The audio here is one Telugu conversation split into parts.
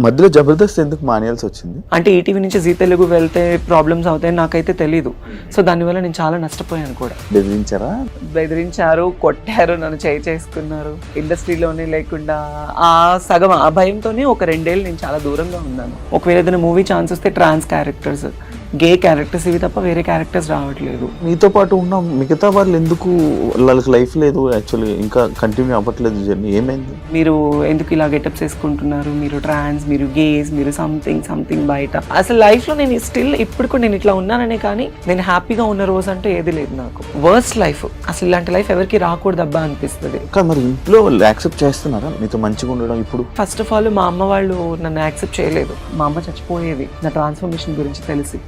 మధ్యలో జబర్దస్త్ ఎందుకు మానేయాల్సి వచ్చింది? అంటే ఈటీవీ నుంచి జీ తెలుగు వెళ్తే ప్రాబ్లమ్స్ అవుతాయని నాకైతే తెలీదు. సో దానివల్ల నేను చాలా నష్టపోయాను కూడా. బెదిరించారా? బెదిరించారు, కొట్టారు, నన్ను చేసుకున్నారు. ఇండస్ట్రీలోనే లేకుండా ఆ సగం ఆ భయంతోనే ఒక 2 ఏళ్ళు నేను చాలా దూరంగా ఉన్నాను. ఒకవేళ ఏదైనా మూవీ ఛాన్స్ వస్తే ట్రాన్స్ క్యారెక్టర్స్, గే క్యారెక్టర్స్ ఇవి తప్ప వేరే క్యారెక్టర్స్ రావట్లేదు. మీతో పాటు ఉన్న మిగతా వాళ్ళు ఎందుకు వాళ్ళకి లైఫ్ లేదు, యాక్చువల్లీ ఇంకా కంటిన్యూ అవ్వట్లేదు జర్నీ? ఏమైంది? మీరు ఎందుకు ఇలా గెటప్స్ వేసుకుంటున్నారు, మీరు ట్రాన్స్, మీరు గేస్, మీరు సంథింగ్ బయట. అసలు లైఫ్లో నేను స్టిల్ ఇప్పుడు కూడా నేను ఇట్లా ఉన్నాననే కానీ నేను హ్యాపీగా ఉన్న రోజు అంటే ఏది లేదు నాకు. వర్స్ట్ లైఫ్, అసలు ఇలాంటి లైఫ్ ఎవరికి రాకూడదు అబ్బా అనిపిస్తుంది. కానీ మరి ఇంట్లో వాళ్ళు యాక్సెప్ట్ చేస్తున్నారా మీతో మంచిగా ఉండడం? ఇప్పుడు ఫస్ట్ ఆఫ్ ఆల్ మా అమ్మ వాళ్ళు నన్ను యాక్సెప్ట్ చేయలేదు. మా అమ్మ చచ్చిపోయేది నా ట్రాన్స్ఫర్మేషన్ గురించి తెలిసి.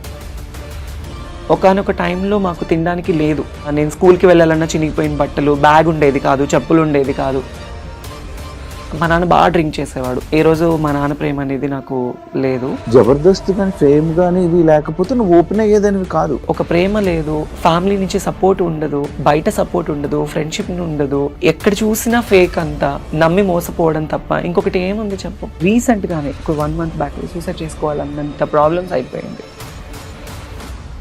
ఒకనొక టైంలో మాకు తినడానికి లేదు. నేను స్కూల్కి వెళ్ళాలన్నా చినిగిపోయిన బట్టలు, బ్యాగ్ ఉండేది కాదు, చెప్పులు ఉండేది కాదు. మా నాన్న బాగా డ్రింక్ చేసేవాడు. ఏ రోజు మా నాన్న ప్రేమ అనేది నాకు లేదు. జబర్దస్త్ కానీ ఫేమ్ కానీ ఇవి లేకపోతే నువ్వు ఓపెన్ అయ్యేదానివి కాదు. ఒక ప్రేమ లేదు, ఫ్యామిలీ నుంచి సపోర్ట్ ఉండదు, బయట సపోర్ట్ ఉండదు, ఫ్రెండ్షిప్ ఉండదు. ఎక్కడ చూసినా ఫేక్ అంతా, నమ్మి మోసపోవడం తప్ప ఇంకొకటి ఏముంది చెప్పు. రీసెంట్ గానే ఒక 1 month బ్యాక్ సూసైడ్ చేసుకోవాలన్నంత ప్రాబ్లమ్స్ అయిపోయింది.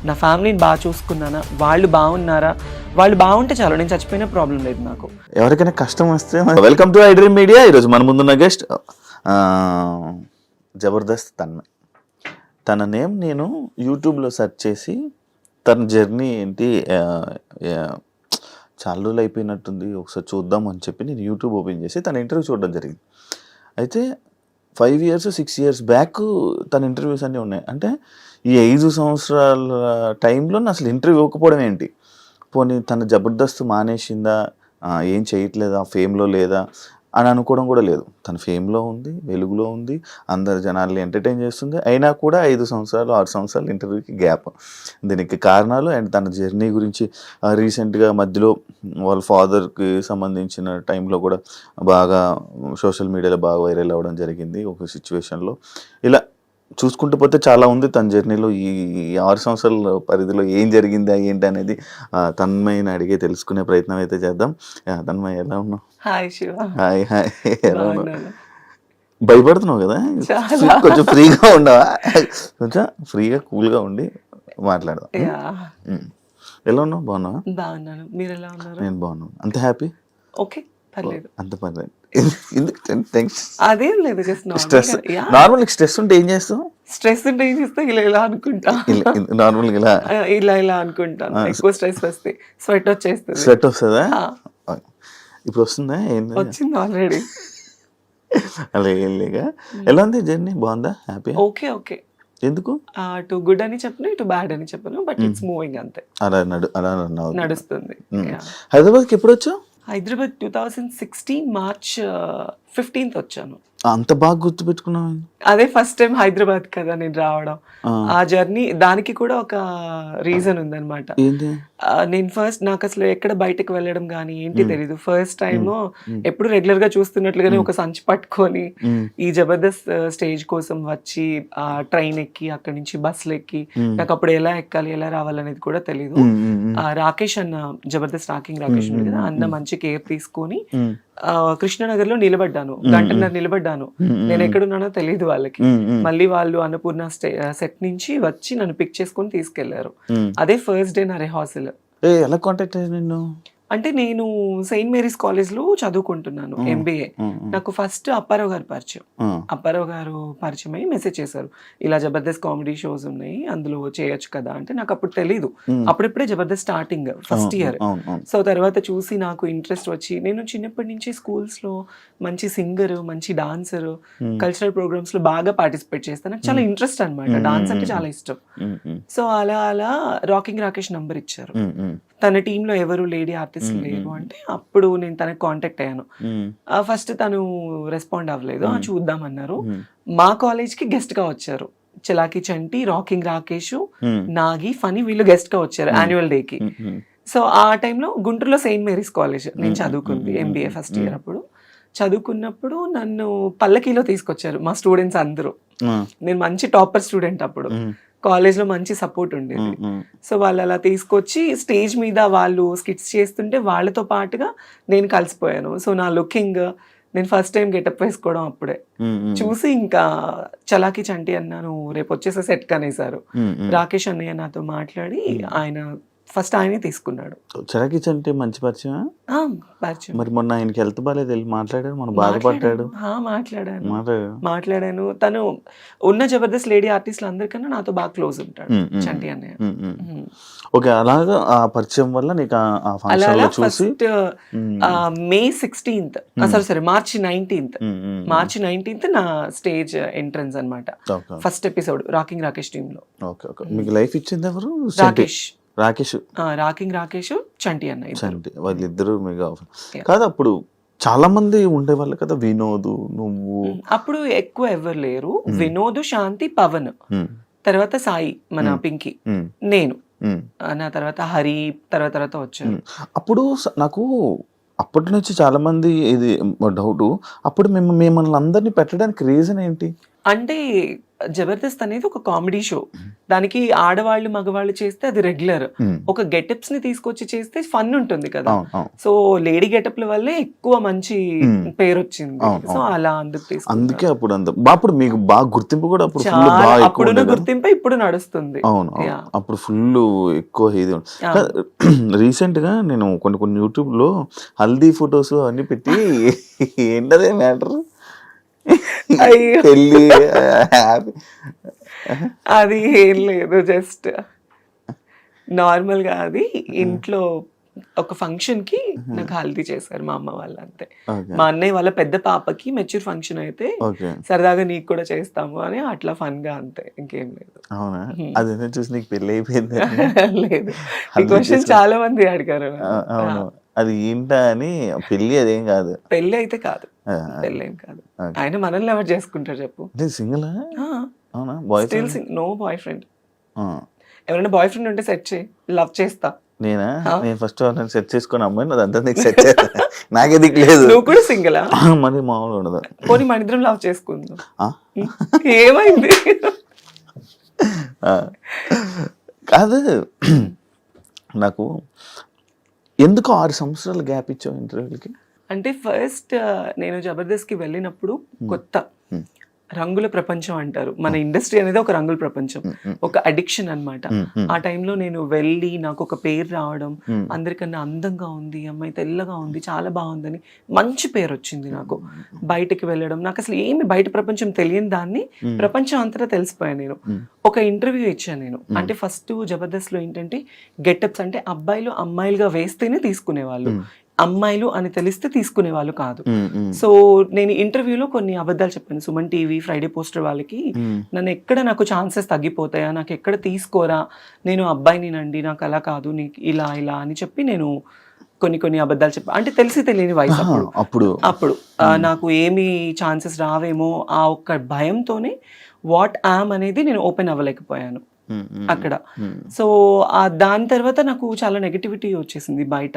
నా ఫ్యామిలీని బాగా చూసుకున్నానా, వాళ్ళు బాగున్నారా, వాళ్ళు బాగుంటే చాలు, నేను చచ్చిపోయినా ప్రాబ్లం లేదు నాకు. ఎవరికైనా కష్టం వస్తే వెల్కమ్ టు ఐడ్రీమ్ మీడియా. ఈరోజు మన ముందున్న గెస్ట్ జబర్దస్త్ తన్మయ్. తన నేమ్ నేను యూట్యూబ్లో సెర్చ్ చేసి తన జర్నీ ఏంటి, చాలా రోజులు అయిపోయినట్టుంది ఒకసారి చూద్దాం అని చెప్పి నేను యూట్యూబ్ ఓపెన్ చేసి తన ఇంటర్వ్యూ చూడడం జరిగింది. అయితే 5 years 6 years బ్యాక్ తన ఇంటర్వ్యూస్ అన్నీ ఉన్నాయి. అంటే ఈ 5 సంవత్సరాల టైంలో అసలు ఇంటర్వ్యూ ఇవ్వకపోవడం ఏంటి? పోనీ తన జబర్దస్త్ మానేసిందా, ఏం చేయట్లేదా, ఫేమ్లో లేదా అని అనుకోవడం కూడా లేదు. తన ఫేమ్లో ఉంది, వెలుగులో ఉంది, అందరు జనాల్ని ఎంటర్టైన్ చేస్తుంది. అయినా కూడా 5 సంవత్సరాలు 6 సంవత్సరాలు ఇంటర్వ్యూకి గ్యాప్. దీనికి కారణాలు అండ్ తన జర్నీ గురించి రీసెంట్గా మధ్యలో వాళ్ళ ఫాదర్కి సంబంధించిన టైంలో కూడా బాగా సోషల్ మీడియాలో బాగా వైరల్ అవ్వడం జరిగింది ఒక సిచ్యువేషన్లో. ఇలా చూసుకుంటూ పోతే చాలా ఉంది తన జర్నీలో. ఈ 6 సంవత్సరాల పరిధిలో ఏం జరిగిందా ఏంటి అనేది తన్మయ్యని అడిగే తెలుసుకునే ప్రయత్నం అయితే చేద్దాం. తన్మయ్య ఎలా ఉన్నావు? హాయ్ శివ. హాయ్ హాయ్, ఎలా ఉన్నావు? భయపడుతున్నావు కదా, కొంచెం ఫ్రీగా ఉండవా? కొంచెం ఫ్రీగా కూల్గా ఉండి మాట్లాడదాం. ఎలా ఉన్నావు? బాగున్నావా? బాగున్నాను, మీరు ఎలా ఉన్నారు? నేను బాగున్నాను. అంత హ్యాపీ? ఓకే, పర్లేదు. అంత పర్లేదు. థ్యాంక్స్. అదేం లేదు, స్ట్రెస్ నార్మల్. స్ట్రెస్ ఉంటే ఏం చేస్తావు? స్ట్రెస్ ఉంటే ఏం చేస్తా, ఇలా అనుకుంటా. నార్మల్గా ఇలా అనుకుంటాను. ఎక్కువ స్ట్రెస్ వస్తే స్వెట్ వచ్చేస్తుంది. స్వెట్ వస్తుందా? ఇప్పుడు వస్తుందా? వచ్చింది ఆల్రెడీ. అలా ఏం లేక. ఎలా ఉంది జర్నీ? బాగుందా? హ్యాపీ? Okay okay. ఎందుకు టు గుడ్ అని చెప్పను, ఇటు బ్యాడ్ అని చెప్పను, బట్ ఇట్స్ మూవింగ్ అంతే. అలా నడుస్తుంది. హైదరాబాద్కి ఎప్పుడు వచ్చావు? హైదరాబాద్ 2016 March 15th వచ్చాను. అంత బాగా గుర్తుపెట్టుకున్నావు? అదే ఫస్ట్ టైం హైదరాబాద్ కదా నేను రావడం. ఆ జర్నీ దానికి కూడా ఒక రీజన్ ఉందన్నమాట. నేను ఫస్ట్ నాకు అసలు ఎక్కడ బయటకు వెళ్ళడం కానీ ఏంటి తెలీదు. ఫస్ట్ టైం ఎప్పుడు రెగ్యులర్ గా చూస్తున్నట్లుగానే ఒక సంచి పట్టుకొని ఈ జబర్దస్త్ స్టేజ్ కోసం వచ్చి ట్రైన్ ఎక్కి అక్కడి నుంచి బస్సులు ఎక్కి, నాకు అప్పుడు ఎలా ఎక్కాలి ఎలా రావాలనేది కూడా తెలీదు. రాకేష్ అన్న, జబర్దస్త్ రాకేష్ ఉంది కదా, అన్న మంచి కేర్ తీసుకొని కృష్ణనగర్ లో నిలబడ్డాను. గంటన్నర నిలబడ్డాను. నేను ఎక్కడున్నానో తెలియదు వాళ్ళకి. మళ్ళీ వాళ్ళు అన్నపూర్ణ సెట్ నుంచి వచ్చి నన్ను పిక్ చేసుకొని తీసుకెళ్లారు. అదే ఫస్ట్ డే నా రిహార్సల్. ఎలా కాంటాక్ట్ అయ్యాను నిన్ను? అంటే నేను సెయింట్ మేరీస్ కాలేజ్ లో చదువుకుంటున్నాను MBA. నాకు ఫస్ట్ అప్పారావు గారు పరిచయం. అప్పారావు గారు పరిచయం అయ్యి మెసేజ్ చేశారు, ఇలా జబర్దస్త్ కామెడీ షోస్ ఉన్నాయి, అందులో చేయొచ్చు కదా అంటే. నాకు అప్పుడు తెలీదు, అప్పుడప్పుడే Jabardasth starting first year. So తర్వాత చూసి నాకు ఇంట్రెస్ట్ వచ్చి, నేను చిన్నప్పటి నుంచి స్కూల్స్ లో మంచి సింగర్, మంచి డాన్సర్, కల్చరల్ ప్రోగ్రామ్స్ లో బాగా పార్టిసిపేట్ చేస్తాను. నాకు చాలా ఇంట్రెస్ట్ అనమాట, డాన్స్ అంటే చాలా ఇష్టం. సో అలా రాకింగ్ రాకేష్ నంబర్ ఇచ్చారు. తన టీంలో ఎవరు లేడీ ఆర్టిస్ట్ లేరు అంటే అప్పుడు నేను తనకి కాంటాక్ట్ అయ్యాను. ఫస్ట్ తను రెస్పాండ్ అవ్వలేదు, చూద్దామన్నారు. మా కాలేజ్ కి గెస్ట్ గా వచ్చారు చలాకి చంటి, రాకింగ్ రాకేష్, నాగి, ఫనీ, వీళ్ళు గెస్ట్ గా వచ్చారు యాన్యువల్ డే కి. సో ఆ టైంలో గుంటూరులో సెయింట్ మేరీస్ కాలేజ్ నేను చదువుకుంది, MBA ఫస్ట్ ఇయర్. అప్పుడు చదువుకున్నప్పుడు నన్ను పల్లకీలో తీసుకొచ్చారు మా స్టూడెంట్స్ అందరూ. నేను మంచి టాపర్ స్టూడెంట్ అప్పుడు. కాలేజ్లో మంచి సపోర్ట్ ఉండేది. సో వాళ్ళు అలా తీసుకొచ్చి స్టేజ్ మీద వాళ్ళు స్కిట్స్ చేస్తుంటే వాళ్ళతో పాటుగా నేను కలిసిపోయాను. సో నా లుకింగ్, నేను ఫస్ట్ టైం గెటప్ వేసుకోవడం అప్పుడే చూసి ఇంకా చలాకి చంటి అన్నాను రేపు వచ్చేసే సెట్ కనేసారు. రాకేష్ అన్నయ్య నాతో మాట్లాడి ఆయన ఫస్ట్ ఆయనే తీసుకున్నాడు. చలాకి చంటి మంచి పరిచయం. మరి మొన్న ఆయనకి హెల్త్ బాగాలేదు, వెళ్ళి మాట్లాడాడు, మనం బాధపడ్డాడు. మాట్లాడాను. తను ఉన్న జబర్దస్త్ లేడీ ఆర్టిస్టులు అందరికన్నా నాతో బాగా క్లోజ్ ఉంటాడు చంటి అన్నయ్య. ఓకే, అలాగా ఆ పరిచయం వల్ల నీకు ఆ ఫంక్షన్ లో చూసి May 16th మార్చి 19th నా స్టేజ్ ఎంట్రన్స్ అన్నమాట. First episode rocking Rakesh team లో. Okay okay. మీకు లైఫ్ ఇచ్చింది ఎవరు? రాకేష్ చంటి అన్న. చంటి వాళ్ళిద్దరు మీకు కాదు. అప్పుడు చాలా మంది ఉండేవాళ్ళు కదా, వినోద్, నువ్వు. అప్పుడు ఎక్కువ ఎవరు లేరు. వినోద్, శాంతి, పవన్, తర్వాత సాయి మన పింకీ, నేను, నా తర్వాత హరి తర్వాత వచ్చారు. అప్పుడు నాకు అప్పటి నుంచి చాలా మంది ఇది డౌట్, అప్పుడు మిమ్మల్ని అందరినీ పెట్టడానికి రీజన్ ఏంటి అంటే జబర్దస్త్ అనేది ఒక కామెడీ షో. దానికి ఆడవాళ్ళు మగవాళ్ళు చేస్తే అది రెగ్యులర్. ఒక గెటప్స్ ని తీసుకొచ్చి చేస్తే ఫన్ ఉంటుంది కదా. సో లేడీ గెటప్ల వల్లే ఎక్కువ మంచి పేరు వచ్చింది. సో అలా అందుకే అప్పుడు మీకు బాగా గుర్తింపు కూడా అప్పుడున్న గుర్తింపు ఇప్పుడు నడుస్తుంది. అవును, అప్పుడు ఫుల్ ఎక్కువ ఇది. రీసెంట్ గా నేను కొన్ని యూట్యూబ్ లో హల్దీ ఫొటోస్ అన్ని పెట్టి ఏంటదే మ్యాటర్, అది ఏం లేదు, జస్ట్ నార్మల్ గా అది ఇంట్లో ఒక ఫంక్షన్ కి నాకు హల్దీ చేశారు మా అమ్మ వాళ్ళు, అంతే. మా అన్నయ్య వాళ్ళ పెద్ద పాపకి మెచ్యూర్ ఫంక్షన్ అయితే సరదాగా నీకు కూడా చేస్తాము అని అట్లా ఫన్ గా, అంతే, ఇంకేం లేదు. అవునా? అదే చూసి నీకు పెళ్లి అయిపోయింది? లేదు, ఈ క్వశ్చన్ చాలా మంది అడిగారు. అది ఏంటా అని. పెళ్లి అదేం కాదు, పెళ్లి అయితే కాదు, పెళ్లి ఏం కాదు. ఆయన మనల్ని ఎవరు చేసుకుంటారు చెప్పు? సింగిల్? No boyfriend. ఎవరైనా బాయ్ ఫ్రెండ్ ఉంటే సెట్ చేయి, లవ్ చేస్తా. నేను ఫస్ట్ సెట్ చేసుకుని అమ్మాయి అదంతా నీకు సెట్ చేస్తా, నాకే దిక్కు లేదు. నువ్వు కూడా సింగిలా? మరి మామూలు ఉండదు. పోనీ మన ఇద్దరం లవ్ చేసుకుందాం. ఏమైంది? కాదు, నాకు ఎందుకు 6 సంవత్సరాలు గ్యాప్ ఇచ్చావు ఇంటర్వ్యూలకి? అంటే ఫస్ట్ నేను జబర్దస్త్కి వెళ్ళినప్పుడు కొత్త రంగుల ప్రపంచం అంటారు. మన ఇండస్ట్రీ అనేది ఒక రంగుల ప్రపంచం, ఒక అడిక్షన్ అన్నమాట. ఆ టైంలో నేను వెళ్ళి నాకు ఒక పేరు రావడం, అందరికన్నా అందంగా ఉంది అమ్మాయి, తెల్లగా ఉంది, చాలా బాగుందని మంచి పేరు వచ్చింది నాకు. బయటకి వెళ్ళడం, నాకు అసలు ఏమి బయట ప్రపంచం తెలియని దాన్ని ప్రపంచం అంతటా తెలిసిపోయాను నేను. ఒక ఇంటర్వ్యూ ఇచ్చాను నేను. అంటే ఫస్ట్ జబర్దస్త్లో ఏంటంటే గెటప్స్ అంటే అబ్బాయిలు అమ్మాయిలుగా వేస్తేనే తీసుకునేవాళ్ళు, అమ్మాయిలు అని తెలిస్తే తీసుకునే వాళ్ళు కాదు. సో నేను ఇంటర్వ్యూలో కొన్ని అబద్ధాలు చెప్పాను. సుమన్ టీవీ, ఫ్రైడే పోస్టర్ వాళ్ళకి నన్ను ఎక్కడ నాకు ఛాన్సెస్ తగ్గిపోతాయా, నాకు ఎక్కడ తీసుకోరా, నేను అబ్బాయినినండి, నాకు అలా కాదు, నీకు ఇలా అని చెప్పి నేను కొన్ని అబద్ధాలు చెప్పాను. అంటే తెలిసి తెలియని వయసు అప్పుడు నాకు ఏమి ఛాన్సెస్ రావేమో ఆ ఒక్క భయంతోనే వాట్ యామ్ అనేది నేను ఓపెన్ అవ్వలేకపోయాను అక్కడ. సో దాని తర్వాత నాకు చాలా నెగటివిటీ వచ్చేసింది బయట.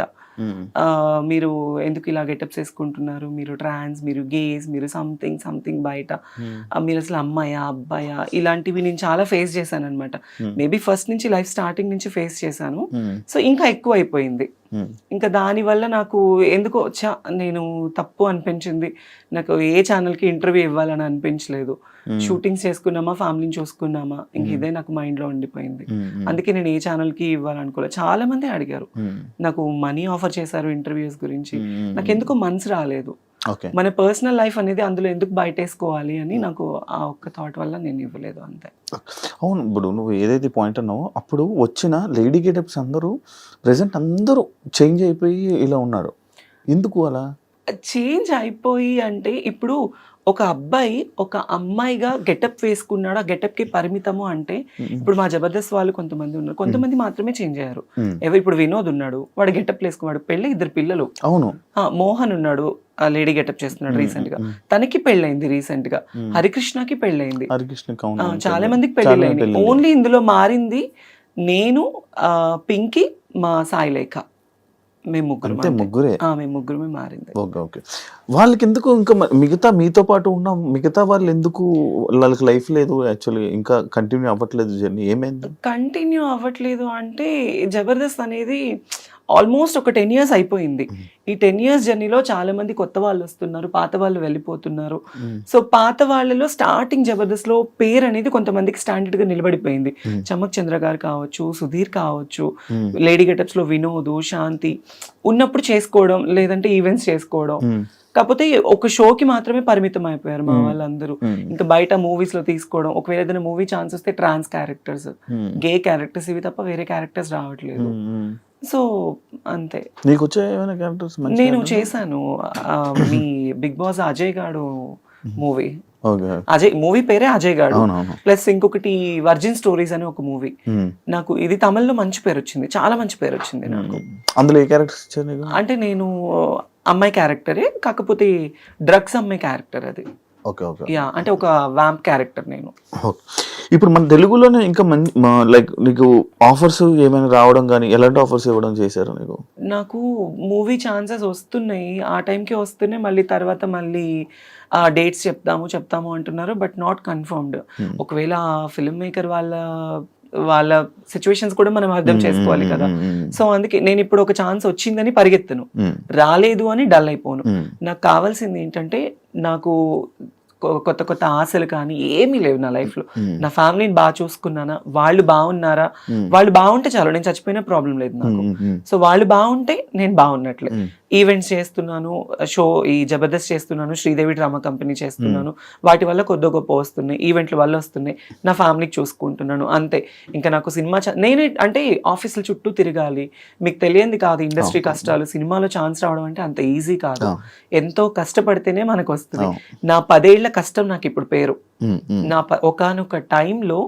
మీరు ఎందుకు ఇలా గెటప్స్ వేసుకుంటున్నారు, మీరు ట్రాన్స్, మీరు గేస్, మీరు సంథింగ్ బయట, మీరు అసలు అమ్మాయా అబ్బాయా, ఇలాంటివి నేను చాలా ఫేస్ చేశాను అనమాట. మేబీ ఫస్ట్ నుంచి లైఫ్ స్టార్టింగ్ నుంచి ఫేస్ చేశాను. సో ఇంకా ఎక్కువ అయిపోయింది. ఇంకా దానివల్ల నాకు ఎందుకో నేను తప్పు అనిపించింది. నాకు ఏ ఛానల్కి ఇంటర్వ్యూ ఇవ్వాలని అనిపించలేదు. షూటింగ్స్ చేసుకున్నామా, ఫ్యామిలీని చూసుకున్నామా, ఇంక ఇదే నాకు మైండ్లో ఉండిపోయింది. అందుకే నేను ఏ ఛానల్కి ఇవ్వాలనుకోలేదు. చాలా మంది అడిగారు, నాకు మనీ ఆఫర్ చేశారు ఇంటర్వ్యూస్ గురించి, నాకు ఎందుకో మనసు రాలేదు. మన పర్సనల్ లైఫ్ అనేది అందులో ఎందుకు బయటేసుకోవాలి అని నాకు ఆ ఒక్క థాట్ వల్ల నేను ఇవ్వలేదు, అంతే. అవును, ఇప్పుడు నువ్వు ఏదైతే పాయింట్ అన్నావో, అప్పుడు వచ్చిన లేడీ గెటప్స్ అందరూ ప్రెసెంట్ అందరూ చేంజ్ అయిపోయి ఇలా ఉన్నారు. ఎందుకు అలా చేంజ్ అయిపోయి అంటే, ఇప్పుడు ఒక అబ్బాయి ఒక అమ్మాయిగా గెటప్ వేసుకున్నాడు, ఆ గెటప్కి పరిమితము అంటే, ఇప్పుడు మా జబర్దస్త్ వాళ్ళు కొంతమంది ఉన్నారు, కొంతమంది మాత్రమే చేంజ్ అయ్యారు. ఇప్పుడు వినోద్ ఉన్నాడు, వాడు గెటప్ వేసుకున్నాడు, పెళ్ళి 2 పిల్లలు. అవును. మోహన్ ఉన్నాడు, లేడీ గెటప్ చేస్తున్నాడు రీసెంట్ గా, తనకి పెళ్ళైంది రీసెంట్ గా. హరికృష్ణకి పెళ్ళైంది, చాలా మందికి పెళ్ళైంది. ఓన్లీ ఇందులో మారింది నేను, పింకీ, మా సాయిలేఖ, మేము ముగ్గురు అంతే, ముగ్గురే. మేము ముగ్గురమే మారింది. Okay, okay. వాళ్ళకి ఎందుకు ఇంకా మిగతా మీతో పాటు ఉన్న మిగతా వాళ్ళు ఎందుకు వాళ్ళకి లైఫ్ లేదు యాక్చువల్లీ, ఇంకా కంటిన్యూ అవ్వట్లేదు జర్నీ, ఏమైంది? కంటిన్యూ అవ్వట్లేదు అంటే జబర్దస్త్ అనేది ఆల్మోస్ట్ ఒక 10 years అయిపోయింది. ఈ 10 years జర్నీలో చాలా మంది కొత్త వాళ్ళు వస్తున్నారు, పాత వాళ్ళు వెళ్ళిపోతున్నారు. సో పాత వాళ్ళలో స్టార్టింగ్ జబర్దస్త్ లో పేరు అనేది కొంతమందికి స్టాండర్డ్ గా నిలబడిపోయింది. చమక్ చంద్ర గారు కావచ్చు, సుధీర్ కావచ్చు, లేడీ గెటప్స్ లో వినోద్, శాంతి ఉన్నప్పుడు చేసుకోవడం, లేదంటే ఈవెంట్స్ చేసుకోవడం. కాకపోతే ఒక షోకి మాత్రమే పరిమితం అయిపోయారు మా వాళ్ళందరూ. ఇంకా బయట మూవీస్ లో తీసుకోవడం, ఒకవేళ ఏదైనా మూవీ ఛాన్స్ వస్తే ట్రాన్స్ క్యారెక్టర్స్, గే క్యారెక్టర్స్, ఇవి తప్ప వేరే క్యారెక్టర్స్ రావట్లేదు. సో అంతే. నీకు వచ్చే ఏమైనా క్యారెక్టర్స్? నేను చేశాను మీ బిగ్ బాస్ అజయ్ గాడు మూవీ. అజయ్ మూవీ పేరే అజయ్ గాడు, ప్లస్ ఇంకొకటి వర్జిన్ స్టోరీస్ అని ఒక మూవీ. నాకు ఇది తమిళ్లో మంచి పేరు వచ్చింది, చాలా మంచి పేరు వచ్చింది నాకు. అందులో ఏ క్యారెక్టర్స్ ఇచ్చారు? అంటే నేను అమ్మాయి క్యారెక్టరే, కాకపోతే డ్రగ్స్ అమ్మాయి క్యారెక్టర్ అది. Okay, okay. యా, అంటే ఒక వ్యాంప్ క్యారెక్టర్ నేను. ఇప్పుడు మన తెలుగులోనే ఇంకా లైక్ నీకు ఆఫర్స్ ఏమైనా రావడం కానీ, ఎలాంటి ఆఫర్స్ ఇవ్వడం చేశారు నీకు? నాకు మూవీ ఛాన్సెస్ వస్తున్నాయి, ఆ టైంకి వస్తున్నాయి, మళ్ళీ తర్వాత మళ్ళీ డేట్స్ చెప్తాము అంటున్నారు, బట్ నాట్ కన్ఫర్మ్డ్. ఒకవేళ ఫిల్మ్ మేకర్ వాళ్ళ సిచ్యువేషన్స్ కూడా మనం అర్థం చేసుకోవాలి కదా. సో అందుకే నేను ఇప్పుడు ఒక ఛాన్స్ వచ్చిందని పరిగెత్తను, రాలేదు అని డల్ అయిపోను. నాకు కావాల్సింది ఏంటంటే, నాకు కొత్త కొత్త ఆశలు కానీ ఏమీ లేవు నా లైఫ్ లో. నా ఫ్యామిలీని బాగా చూసుకున్నానా, వాళ్ళు బాగున్నారా, వాళ్ళు బాగుంటే చాలు, నేను చచ్చిపోయినా ప్రాబ్లం లేదు నాకు. సో వాళ్ళు బాగుంటే నేను బాగున్నట్లే. ఈవెంట్స్ చేస్తున్నాను, ఈ జబర్దస్త్ చేస్తున్నాను, శ్రీదేవి డ్రామా కంపెనీ చేస్తున్నాను, వాటి వల్ల కొద్ది గొప్ప వస్తున్నాయి, ఈవెంట్ల వల్ల వస్తున్నాయి, నా ఫ్యామిలీకి చూసుకుంటున్నాను, అంతే. ఇంకా నాకు సినిమా నేనే అంటే ఆఫీసుల చుట్టూ తిరగాలి, మీకు తెలియంది కాదు ఇండస్ట్రీ కష్టాలు. సినిమాలో ఛాన్స్ రావడం అంటే అంత ఈజీ కాదు, ఎంతో కష్టపడితేనే మనకు వస్తుంది. నా 10 ఏళ్ల కష్టం నాకు ఇప్పుడు పేరు. నా ఒకానొక టైంలో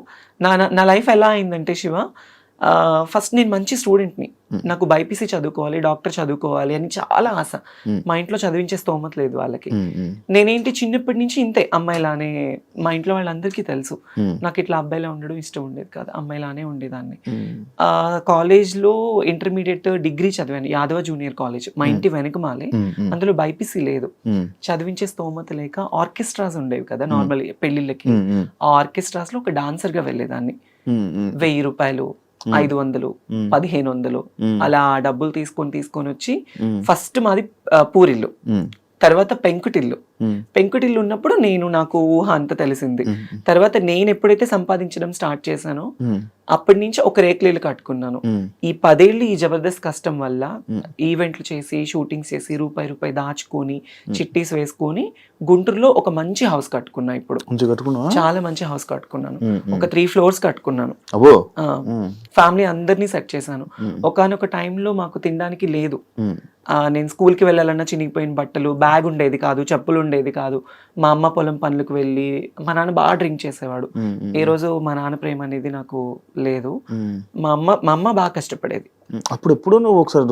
నా లైఫ్ ఎలా అయిందంటే శివ, ఫస్ట్ నేను మంచి స్టూడెంట్ని, నాకు బైపీసీ చదువుకోవాలి, డాక్టర్ చదువుకోవాలి అని చాలా ఆశ. మా ఇంట్లో చదివించే స్తోమత లేదు వాళ్ళకి. నేనేంటి చిన్నప్పటి నుంచి ఇంతే, అమ్మాయిలానే. మా ఇంట్లో వాళ్ళందరికీ తెలుసు నాకు ఇట్లా అబ్బాయిలా ఉండడం ఇష్టం ఉండేది కాదు, అమ్మాయిలానే ఉండేదాన్ని. కాలేజ్లో ఇంటర్మీడియట్ డిగ్రీ చదివాను, యాదవ జూనియర్ కాలేజ్, మా ఇంటి వెనకమాలే. అందులో బైపీసీ లేదు, చదివించే స్తోమత లేక ఆర్కెస్ట్రాస్ ఉండేవి కదా నార్మల్ పెళ్లిళ్ళకి. ఆ ఆర్కెస్ట్రాస్ లో ఒక డాన్సర్ గా వెళ్ళేదాన్ని. 1000 రూపాయలు, 500, 1500 అలా డబ్బులు తీసుకొని వచ్చి, ఫస్ట్ మాది పూరిల్లు, తర్వాత పెంకుటిల్లు. పెంకుటిల్లు ఉన్నప్పుడు నాకు ఊహ అంత తెలిసింది. తర్వాత నేను ఎప్పుడైతే సంపాదించడం స్టార్ట్ చేశానో అప్పటి నుంచి ఒక రేకులీలు కట్టుకున్నాను. ఈ 10 ఏళ్ళు ఈ జబర్దస్త్ కష్టం వల్ల ఈవెంట్లు చేసి, షూటింగ్స్ చేసి, రూపాయి దాచుకొని, చిట్టీస్ వేసుకొని గుంటూరులో ఒక మంచి హౌస్ కట్టుకున్నా. ఇప్పుడు చాలా మంచి హౌస్ కట్టుకున్నాను, ఒక 3 floors కట్టుకున్నాను. ఫ్యామిలీ అందరినీ సెట్ చేశాను. ఒకానొక టైంలో మాకు తినడానికి లేదు. నేను స్కూల్కి వెళ్ళాలన్నా చినిగిపోయిన బట్టలు, బ్యాగ్ ఉండేది కాదు, చెప్పులు ఉండేది కాదు. మా అమ్మ పొలం పనులకు వెళ్ళి, మా నాన్న బాగా డ్రింక్ చేసేవాడు. ఏ రోజు మా నాన్న ప్రేమ అనేది నాకు లేదు. మా అమ్మ బాగా కష్టపడేది. అప్పుడు ఎప్పుడు నువ్వు ఒకసారి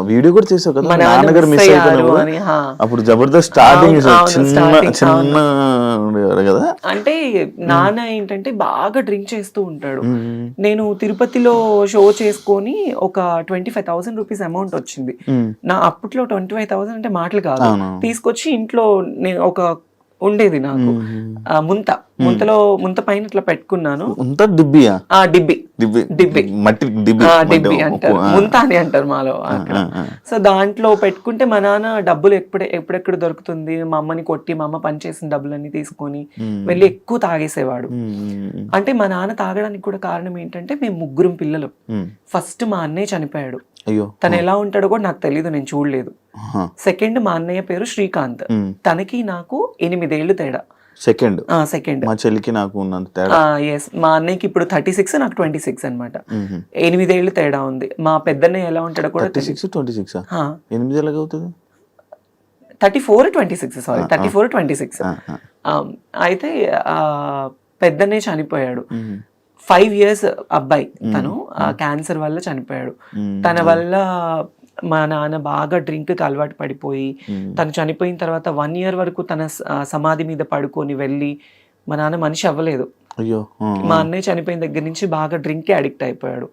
వీడియో కూడా చేసావు కదా, నాన్నగారు మిస్ అయిపోయారు అని. అప్పుడు జబర్దస్త్ స్టార్టింగ్ కదా. అంటే నాన్న ఏంటంటే బాగా డ్రింక్ చేస్తూ ఉంటాడు. నేను తిరుపతిలో షో చేసుకొని ఒక 25,000 రూపీస్ అమౌంట్ వచ్చింది. నా అప్పట్లో 25,000 అంటే మాటలు కాదు. తీసుకొచ్చి ఇంట్లో నేను ఒక ఉండేది నాకు ముంత పైన ఇట్లా పెట్టుకున్నాను. డిబ్బి అంటారు, ముంత అని అంటారు మాలో అక్కడ. సో దాంట్లో పెట్టుకుంటే మా నాన్న డబ్బులు ఎప్పుడెక్కడ దొరుకుతుంది, మా అమ్మని కొట్టి, మా అమ్మ పనిచేసిన డబ్బులన్నీ తీసుకొని వెళ్ళి ఎక్కువ తాగేసేవాడు. అంటే మా నాన్న తాగడానికి కూడా కారణం ఏంటంటే, మేము 3 పిల్లలు. ఫస్ట్ మా అన్నయ్య చనిపోయాడు, తను ఎలా ఉంటాడో కూడా నాకు తెలీదు, నేను చూడలేదు. సెకండ్ మా అన్నయ్య పేరు శ్రీకాంత్, తనకి నాకు 8 ఏళ్ళు తేడా. సెకండ్ మా చెల్లికి నాకు ఉన్నంత తేడా. మా అన్నయ్యకి ఇప్పుడు 36, నాకు 26 అనమాట. 8 ఏళ్ళు తేడా ఉంది. మా పెద్దన్నయ్య ఎలా ఉంటాడో కూడా 8 ఎలాగవుతుంది? 34, 26 సారీ 34, 26. అయితే పెద్దన్నయ్య చనిపోయాడు. 5 years అబ్బాయి, తను క్యాన్సర్ వల్ల చనిపోయాడు. తన వల్ల మా నాన్న బాగా డ్రింక్ కి అలవాటు పడిపోయి, తను చనిపోయిన తర్వాత 1 year వరకు తన సమాధి మీద పడుకొని వెళ్ళి, మా నాన్న మనిషి అవ్వలేదు. మా అన్నయ్య చనిపోయిన దగ్గర నుంచి బాగా డ్రింక్ కి అడిక్ట్ అయిపోయాడు.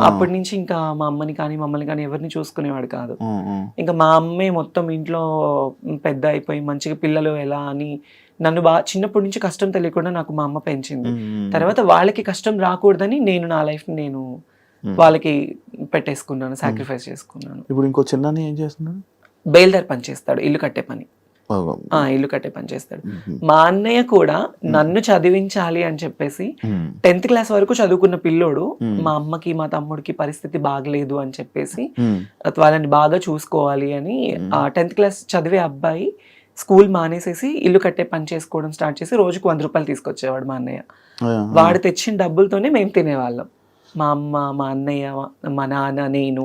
అప్పటి నుంచి ఇంకా మా అమ్మని కానీ మమ్మల్ని కానీ ఎవరిని చూసుకునేవాడు కాదు. ఇంకా మా అమ్మే మొత్తం ఇంట్లో పెద్ద అయిపోయి మంచిగా పిల్లలు ఎలా అని నన్ను చిన్నప్పటి నుంచి కష్టం తెలియకుండా నాకు మా అమ్మ పెంచింది. తర్వాత వాళ్ళకి కష్టం రాకూడదని నేను నా లైఫ్ నేను వాళ్ళకి పెట్టేసుకున్నాను, సాక్రిఫైస్ చేసుకున్నాను. ఇప్పుడు ఇంకో చిన్న ఏం చేస్తున్నాడు? బేల్దార్ పని చేస్తాడు, ఇల్లు కట్టే పని. ఇల్లు కట్టే పని చేస్తాడు. మా అన్నయ్య కూడా నన్ను చదివించాలి అని చెప్పేసి 10th క్లాస్ వరకు చదువుకున్న పిల్లోడు మా అమ్మకి మా తమ్ముడికి పరిస్థితి బాగలేదు అని చెప్పేసి వాళ్ళని బాగా చూసుకోవాలి అని ఆ 10th క్లాస్ చదివే అబ్బాయి స్కూల్ మానేసేసి ఇల్లు కట్టే పని చేసుకోవడం స్టార్ట్ చేసి రోజుకు 100 రూపాయలు తీసుకొచ్చేవాడు మా అన్నయ్య. వాడు తెచ్చిన డబ్బులతోనే మేము తినేవాళ్ళం, మా అమ్మ, మా అన్నయ్య, మా నాన్న, నేను,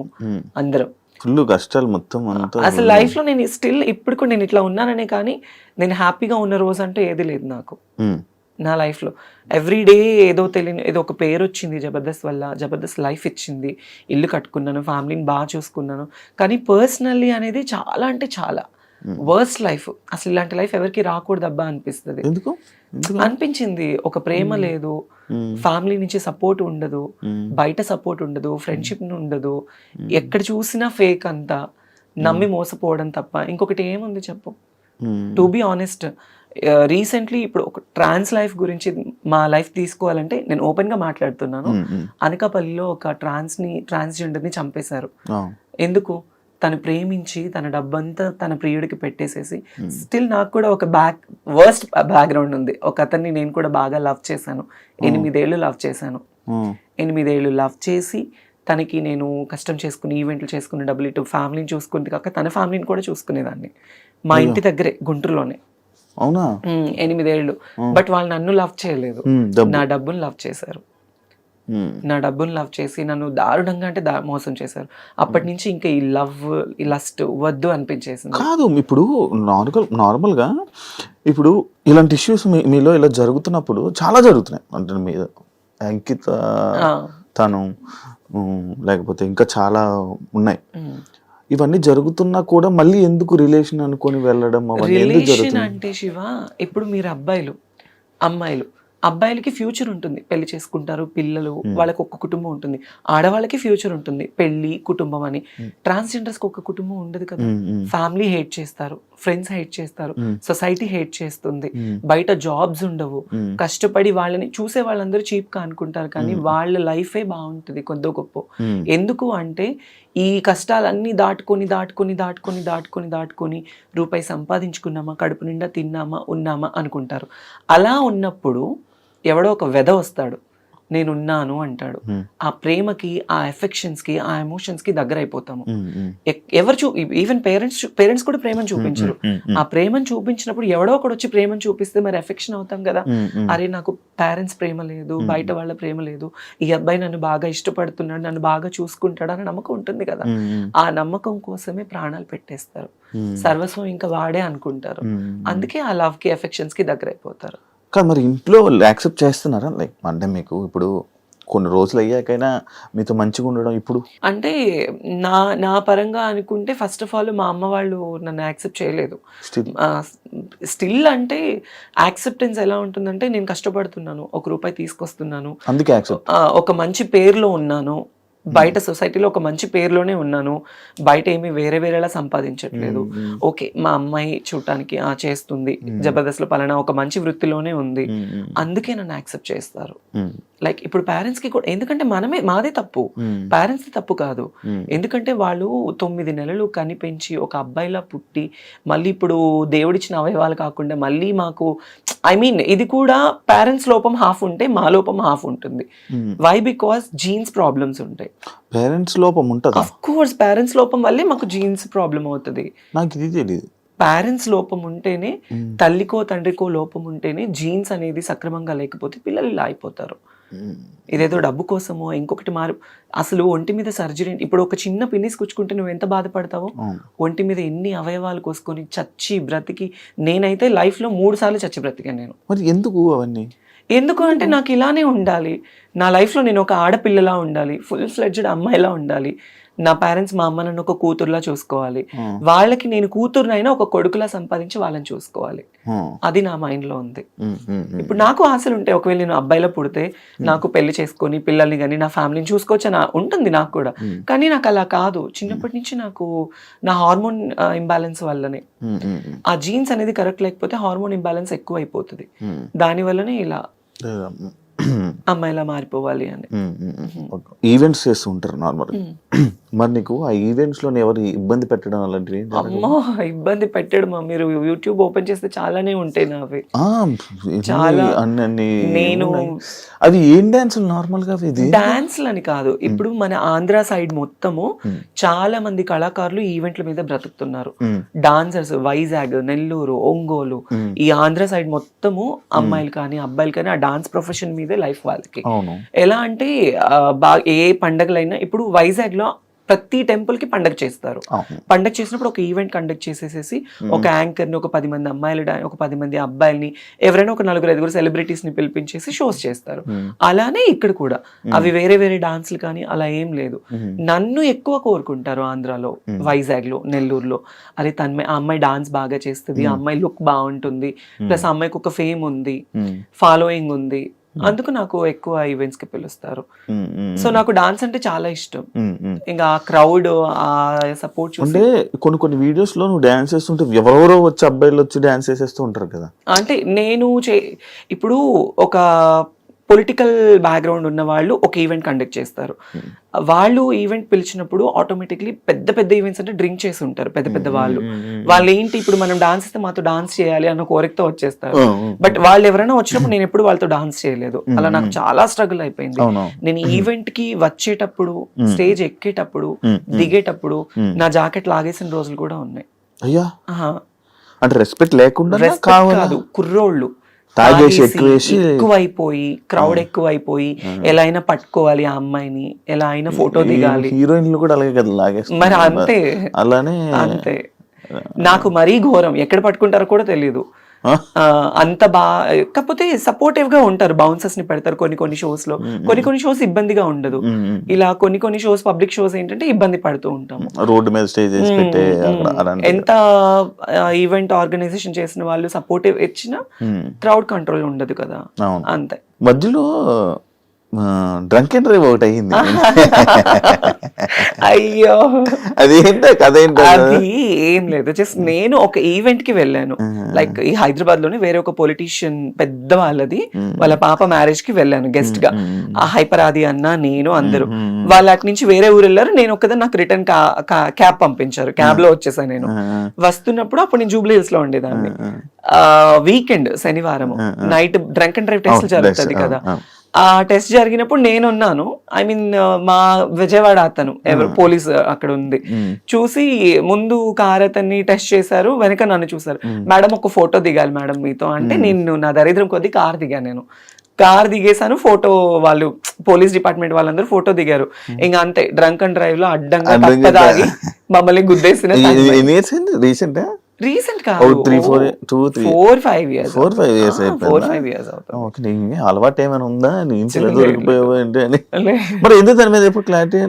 అందరం. ఫుల్ కష్టాలు మొత్తం. అసలు లైఫ్ లో నేను స్టిల్ ఇప్పుడు కూడా నేను ఇట్లా ఉన్నాననే కానీ నేను హ్యాపీగా ఉన్న రోజు అంటే ఏది లేదు నాకు నా లైఫ్ లో. ఎవ్రీ డే ఏదో తెలియని ఏదో ఒక పేరు వచ్చింది జబర్దస్త్ వల్ల, జబర్దస్త్ లైఫ్ ఇచ్చింది, ఇల్లు కట్టుకున్నాను, ఫ్యామిలీని బాగా చూసుకున్నాను. కానీ పర్సనల్లీ అనేది చాలా అంటే చాలా వర్స్ట్ లైఫ్. అసలు ఇలాంటి లైఫ్ ఎవరికి రాకూడదు అబ్బా అనిపిస్తుంది. అనిపించింది. ఒక ప్రేమ లేదు, ఫ్యామిలీ నుంచి సపోర్ట్ ఉండదు, బయట సపోర్ట్ ఉండదు, ఫ్రెండ్షిప్ ఉండదు, ఎక్కడ చూసినా ఫేక్ అంతా, నమ్మి మోసపోవడం తప్ప ఇంకొకటి ఏముంది చెప్పు. టు బి ఆనెస్ట్, రీసెంట్లీ ఇప్పుడు ఒక ట్రాన్స్ లైఫ్ గురించి మా లైఫ్ తీసుకోవాలంటే నేను ఓపెన్ గా మాట్లాడుతున్నాను. అనకాపల్లిలో ఒక ట్రాన్స్జెండర్ ని చంపేశారు. ఎందుకు? తను ప్రేమించి తన డబ్బంతా తన ప్రియుడికి పెట్టేసేసి. స్టిల్ నాకు కూడా ఒక వర్స్ట్ బ్యాక్గ్రౌండ్ ఉంది. ఒక అతన్ని నేను కూడా బాగా లవ్ చేశాను, 8 ఏళ్ళు లవ్ చేశాను. 8 ఏళ్ళు లవ్ చేసి తనకి నేను కష్టం చేసుకుని ఈవెంట్లు చేసుకుని డబ్బులు ఇటు ఫ్యామిలీని చూసుకుంది కాక తన ఫ్యామిలీని కూడా చూసుకునేదాన్ని. మా ఇంటి దగ్గరే గుంటూరులోనే. అవునా? 8 ఏళ్ళు. బట్ వాళ్ళు నన్ను లవ్ చేయలేదు, నా డబ్బును లవ్ చేశారు. నా డబ్బును లవ్ చేసి నన్ను దారుణంగా అంటే మోసం చేశారు. అప్పటి నుంచి ఇంకా ఈ లవ్, ఈ లస్ట్ వద్దు అనిపించేసింది. కాదు, ఇప్పుడు నార్మల్గా ఇప్పుడు ఇలాంటి ఇష్యూస్ మీలో ఇలా జరుగుతున్నప్పుడు చాలా జరుగుతున్నాయి అంటే మీద అంకిత తను లేకపోతే ఇంకా చాలా ఉన్నాయి. ఇవన్నీ జరుగుతున్నా కూడా మళ్ళీ ఎందుకు రిలేషన్ అనుకొని వెళ్ళడం? రిలేషన్ అంటే శివ, ఇప్పుడు మీరు అబ్బాయిలు అమ్మాయిలు, అబ్బాయిలకి ఫ్యూచర్ ఉంటుంది, పెళ్లి చేసుకుంటారు, పిల్లలు, వాళ్ళకి ఒక కుటుంబం ఉంటుంది. ఆడవాళ్ళకి ఫ్యూచర్ ఉంటుంది, పెళ్లి, కుటుంబం అని. ట్రాన్స్జెండర్స్కి ఒక కుటుంబం ఉండదు కదా. ఫ్యామిలీ హేట్ చేస్తారు, ఫ్రెండ్స్ హేట్ చేస్తారు, సొసైటీ హేట్ చేస్తుంది, బయట జాబ్స్ ఉండవు, కష్టపడి వాళ్ళని చూసే వాళ్ళందరూ చీప్ గా అనుకుంటారు కానీ వాళ్ళ లైఫే బాగుంటుంది కొద్దో గొప్ప. ఎందుకు అంటే ఈ కష్టాలన్నీ దాటుకొని రూపాయి సంపాదించుకున్నామా, కడుపు నిండా తిన్నామా, ఉన్నామా అనుకుంటారు. అలా ఉన్నప్పుడు ఎవడో ఒక వెధ వస్తాడు, నేనున్నాను అంటాడు. ఆ ప్రేమకి, ఆ ఎఫెక్షన్స్ కి, ఆ ఎమోషన్స్ కి దగ్గర అయిపోతాము. ఈవెన్ పేరెంట్స్ కూడా ప్రేమను చూపించరు. ఆ ప్రేమను చూపించినప్పుడు ఎవడో ఒకడు వచ్చి ప్రేమను చూపిస్తే మరి ఎఫెక్షన్ అవుతాం కదా. అరే నాకు పేరెంట్స్ ప్రేమ లేదు, బయట వాళ్ళ ప్రేమ లేదు, ఈ అబ్బాయి నన్ను బాగా ఇష్టపడుతున్నాడు, నన్ను బాగా చూసుకుంటాడు అనే నమ్మకం ఉంటుంది కదా. ఆ నమ్మకం కోసమే ప్రాణాలు పెట్టేస్తారు, సర్వస్వం ఇంకా వాడే అనుకుంటారు. అందుకే ఆ లవ్ కి, ఎఫెక్షన్స్ కి దగ్గర అయిపోతారు. కానీ మరి ఇంట్లో యాక్సెప్ట్ చేస్తున్నారా? లైక్ అంటే మీకు ఇప్పుడు కొన్ని రోజులు అయ్యాకైనా మీతో మంచిగా ఉండడం ఇప్పుడు అంటే నా పరంగా అనుకుంటే ఫస్ట్ ఆఫ్ ఆల్ మా అమ్మ వాళ్ళు నన్ను యాక్సెప్ట్ చేయలేదు. స్టిల్ అంటే యాక్సెప్టెన్స్ ఎలా ఉంటుందంటే నేను కష్టపడుతున్నాను, ₹1 తీసుకొస్తున్నాను, అందుకే ఒక మంచి పేరులో ఉన్నాను, బయట సొసైటీలో ఒక మంచి పేరులోనే ఉన్నాను, బయట ఏమి వేరేలా సంపాదించట్లేదు. ఓకే, మా అమ్మాయి చూడటానికి చేస్తుంది, జబర్దస్త్ లో పలానా ఒక మంచి వృత్తిలోనే ఉంది, అందుకే నన్ను యాక్సెప్ట్ చేస్తారు. లైక్ ఇప్పుడు పేరెంట్స్ కి కూడా, ఎందుకంటే మాదే తప్పు, పేరెంట్స్ తప్పు కాదు. ఎందుకంటే వాళ్ళు 9 నెలలు కనిపెంచి ఒక అబ్బాయిలా పుట్టి మళ్ళీ ఇప్పుడు దేవుడిచ్చిన అవయవాలు కాకుండా మళ్ళీ మాకు ఇది కూడా పేరెంట్స్ లోపం హాఫ్ ఉంటే మా లోపం హాఫ్ ఉంటుంది. వై? బికాస్ జీన్స్ ప్రాబ్లమ్స్ ఉంటాయి. పేరెంట్స్ లోపం ఉంటుంది. ఆఫ్ కోర్స్ పేరెంట్స్ లోపం వల్లే మాకు జీన్స్ ప్రాబ్లం అవుతుంది. నాకు ఇది తెలియదు. పేరెంట్స్ లోపం ఉంటేనే, తల్లికో తండ్రికో లోపం ఉంటేనే జీన్స్ అనేది సక్రమంగా లేకపోతే పిల్లలు ఇలా అయిపోతారు. ఇదేదో డబ్బు కోసమో ఇంకొకటి అసలు ఒంటి మీద సర్జరీ, ఇప్పుడు ఒక చిన్న పిన్నిస్ కుచ్చుకుంటే నువ్వు ఎంత బాధపడతావో, ఒంటి మీద ఎన్ని అవయవాలు కోసుకొని చచ్చి బ్రతికి, నేనైతే లైఫ్ లో 3 సార్లు చచ్చి బ్రతికాను నేను. మరి ఎందుకు అవన్నీ? ఎందుకు అంటే నాకు ఇలానే ఉండాలి, నా లైఫ్లో నేను ఒక ఆడపిల్లలా ఉండాలి, ఫుల్ ఫ్లెడ్జ్డ్ అమ్మాయిలా ఉండాలి, నా పేరెంట్స్ మా అమ్మ నన్ను ఒక కూతురులా చూసుకోవాలి, వాళ్ళకి నేను కూతురునైనా ఒక కొడుకులా సంపాదించి వాళ్ళని చూసుకోవాలి, అది నా మైండ్ లో ఉంది. ఇప్పుడు నాకు ఆశలు ఉంటాయి, ఒకవేళ నేను అబ్బాయిలో పుడితే నాకు పెళ్లి చేసుకొని పిల్లల్ని కానీ నా ఫ్యామిలీని చూసుకోవచ్చు అని ఉంటుంది నాకు కూడా. కానీ నాకు అలా కాదు, చిన్నప్పటి నుంచి నాకు నా హార్మోన్ ఇంబ్యాలెన్స్ వల్లనే, ఆ జీన్స్ అనేది కరెక్ట్ లేకపోతే హార్మోన్ ఇంబ్యాలెన్స్ ఎక్కువ అయిపోతుంది, దాని వల్లనే ఇలా అమ్మాయిలా మారిపోవాలి అని. ఈవెంట్స్ చేస్తూ ఉంటారు నార్మల్, మరి నీకు ఆ ఈవెంట్స్ లో ఎవరు ఇబ్బంది పెట్టడం అలాంటివి? అమ్మో ఇబ్బంది పెట్టడం, మీరు యూట్యూబ్ ఓపెన్ చేస్తే చాలానే ఉంటాయి నావి. చాలా నేను అవి ఏం డాన్స్ నార్మల్ గా? డాన్స్లు అని కాదు, ఇప్పుడు మన ఆంధ్ర సైడ్ మొత్తము చాలా మంది కళాకారులు ఈవెంట్ల మీద బ్రతుకుతున్నారు, డాన్సర్స్. వైజాగ్, నెల్లూరు, ఒంగోలు, ఈ ఆంధ్ర సైడ్ మొత్తము అమ్మాయిలు కానీ అబ్బాయిలు కానీ ఆ డాన్స్ ప్రొఫెషన్ మీదే లైఫ్ వాళ్ళకి. ఎలా అంటే ఏ పండగలైనా, ఇప్పుడు వైజాగ్ లో ప్రతి టెంపుల్ కి పండగ చేస్తారు, పండగ చేసినప్పుడు ఒక ఈవెంట్ కండక్ట్ చేసేసేసి ఒక యాంకర్ ని, ఒక 10 మంది అమ్మాయిలు, ఒక 10 మంది అబ్బాయిల్ని, ఎవరైనా ఒక 4-5 సెలబ్రిటీస్ ని పిలిపించేసి షోస్ చేస్తారు. అలానే ఇక్కడ కూడా అవి వేరే వేరే డాన్స్లు కానీ అలా ఏం లేదు. నన్ను ఎక్కువ కోరుకుంటారు ఆంధ్రాలో, వైజాగ్ లో, నెల్లూరులో. అరే ఆ అమ్మాయి డాన్స్ బాగా చేస్తుంది, ఆ అమ్మాయి లుక్ బాగుంటుంది, ప్లస్ ఆ అమ్మాయికి ఒక ఫేమ్ ఉంది, ఫాలోయింగ్ ఉంది, అందుకు నాకు ఎక్కువ ఈవెంట్స్ కి పిలుస్తారు. సో నాకు డాన్స్ అంటే చాలా ఇష్టం. ఇంకా ఆ క్రౌడ్, ఆ సపోర్ట్ అంటే కొన్ని వీడియోస్ లో నువ్వు డాన్స్ చేస్తుంటే ఎవరెవరో వచ్చి అబ్బాయిలు వచ్చి డాన్స్ చేసేస్తూ ఉంటారు కదా. అంటే నేను ఇప్పుడు ఒక పొలిటికల్ బ్యాక్గ్రౌండ్ ఉన్న వాళ్ళు ఒక ఈవెంట్ కండక్ట్ చేస్తారు, వాళ్ళు ఈవెంట్ పిలిచినప్పుడు ఆటోమేటిక్లీ పెద్ద పెద్ద ఈవెంట్స్ అంటే డ్రింక్ చేసి ఉంటారు పెద్ద పెద్ద వాళ్ళు. వాళ్ళు ఏంటి, ఇప్పుడు మనం డాన్స్ ఇస్తే మాతో డాన్స్ చేయాలి అన్న కోరికతో వచ్చేస్తారు. బట్ వాళ్ళు ఎవరైనా వచ్చినప్పుడు నేను ఎప్పుడు వాళ్ళతో డాన్స్ చేయలేదు. అలా నాకు చాలా స్ట్రగుల్ అయిపోయింది. నేను ఈవెంట్ కి వచ్చేటప్పుడు, స్టేజ్ ఎక్కేటప్పుడు, దిగేటప్పుడు నా జాకెట్ లాగేసిన రోజులు కూడా ఉన్నాయి. అయ్యా, అంటే రెస్పెక్ట్ లేకుండా కాదు, కుర్రోళ్ళు ఎక్కువైపోయి, క్రౌడ్ ఎక్కువైపోయి, ఎలా అయినా పట్టుకోవాలి ఆ అమ్మాయిని, ఎలా అయినా ఫోటో దిగాలి. హీరోయిన్లు కూడా అలాగే కదా లాగేస్తారు. మరి అంతే, అలానే అంతే. నాకు మరీ ఘోరం, ఎక్కడ పట్టుకుంటారో కూడా తెలియదు. అంత కాకపోతే సపోర్టివ్ గా ఉంటారు, బౌన్సర్స్ ని పెడతారు కొన్ని షోస్ లో. కొన్ని షోస్ ఇబ్బందిగా ఉండదు. ఇలా కొన్ని షోస్, పబ్లిక్ షోస్ ఏంటంటే ఇబ్బంది పడుతూ ఉంటాము. రోడ్డు మీద స్టేజ్ ఎంత ఈవెంట్ ఆర్గనైజేషన్ చేసిన వాళ్ళు సపోర్టివ్ ఇచ్చినా క్రౌడ్ కంట్రోల్ ఉండదు కదా, అంతే. మధ్యలో డ్రంక్ అండ్ డ్రైవ్ ఒకటి అయ్యింది. అయ్యో, అదేంటో కదేంటో. అది ఏం లేదు, జస్ట్ నేను ఒక ఈవెంట్ కి వెళ్ళాను. లైక్ ఈ హైదరాబాద్ లోనే వేరే ఒక పొలిటీషియన్ పెద్ద వాళ్ళది, వాళ్ళ పాప మ్యారేజ్ కి వెళ్ళాను గెస్ట్ గా. ఆ హైపర్ ఆది అన్న, నేను, అందరూ. వాళ్ళు అటు నుంచి వేరే ఊరు వెళ్ళారు, నేను ఒక్కదాన్ని. నాకు రిటర్న్ క్యాబ్ పంపించారు, క్యాబ్ లో వచ్చేసాను. నేను వస్తున్నప్పుడు అప్పుడు నేను జూబ్లీ హిల్స్ లో ఉండేదాన్ని. వీకెండ్, శనివారం night drunk and drive test జరుగుతుంది కదా. ఆ టెస్ట్ జరిగినప్పుడు నేనున్నాను. ఐ మీన్ మా విజయవాడ అతను ఎవరు పోలీస్ అక్కడ ఉంది, చూసి ముందు కార్ అతన్ని టెస్ట్ చేశారు, వెనక నన్ను చూసారు. మేడం ఒక ఫోటో దిగాలి మేడం మీతో అంటే, నేను నా దరిద్రం కొద్ది కార్ దిగాను. నేను కార్ దిగేసాను, ఫోటో వాళ్ళు పోలీస్ డిపార్ట్మెంట్ వాళ్ళందరూ ఫోటో దిగారు. ఇంకా అంతే, డ్రంక్ అండ్ డ్రైవ్ లో అడ్డంగా తప్పదాగి మమ్మల్ని గుద్దేసిన. రీసెంట్ కాదు, 4-5 years అలవాటు ఏమైనా ఉందా? నేను దొరికిపోయావు ఏంటి అని. మరి ఎందుకు దాని మీద ఎప్పుడు క్లారిటీ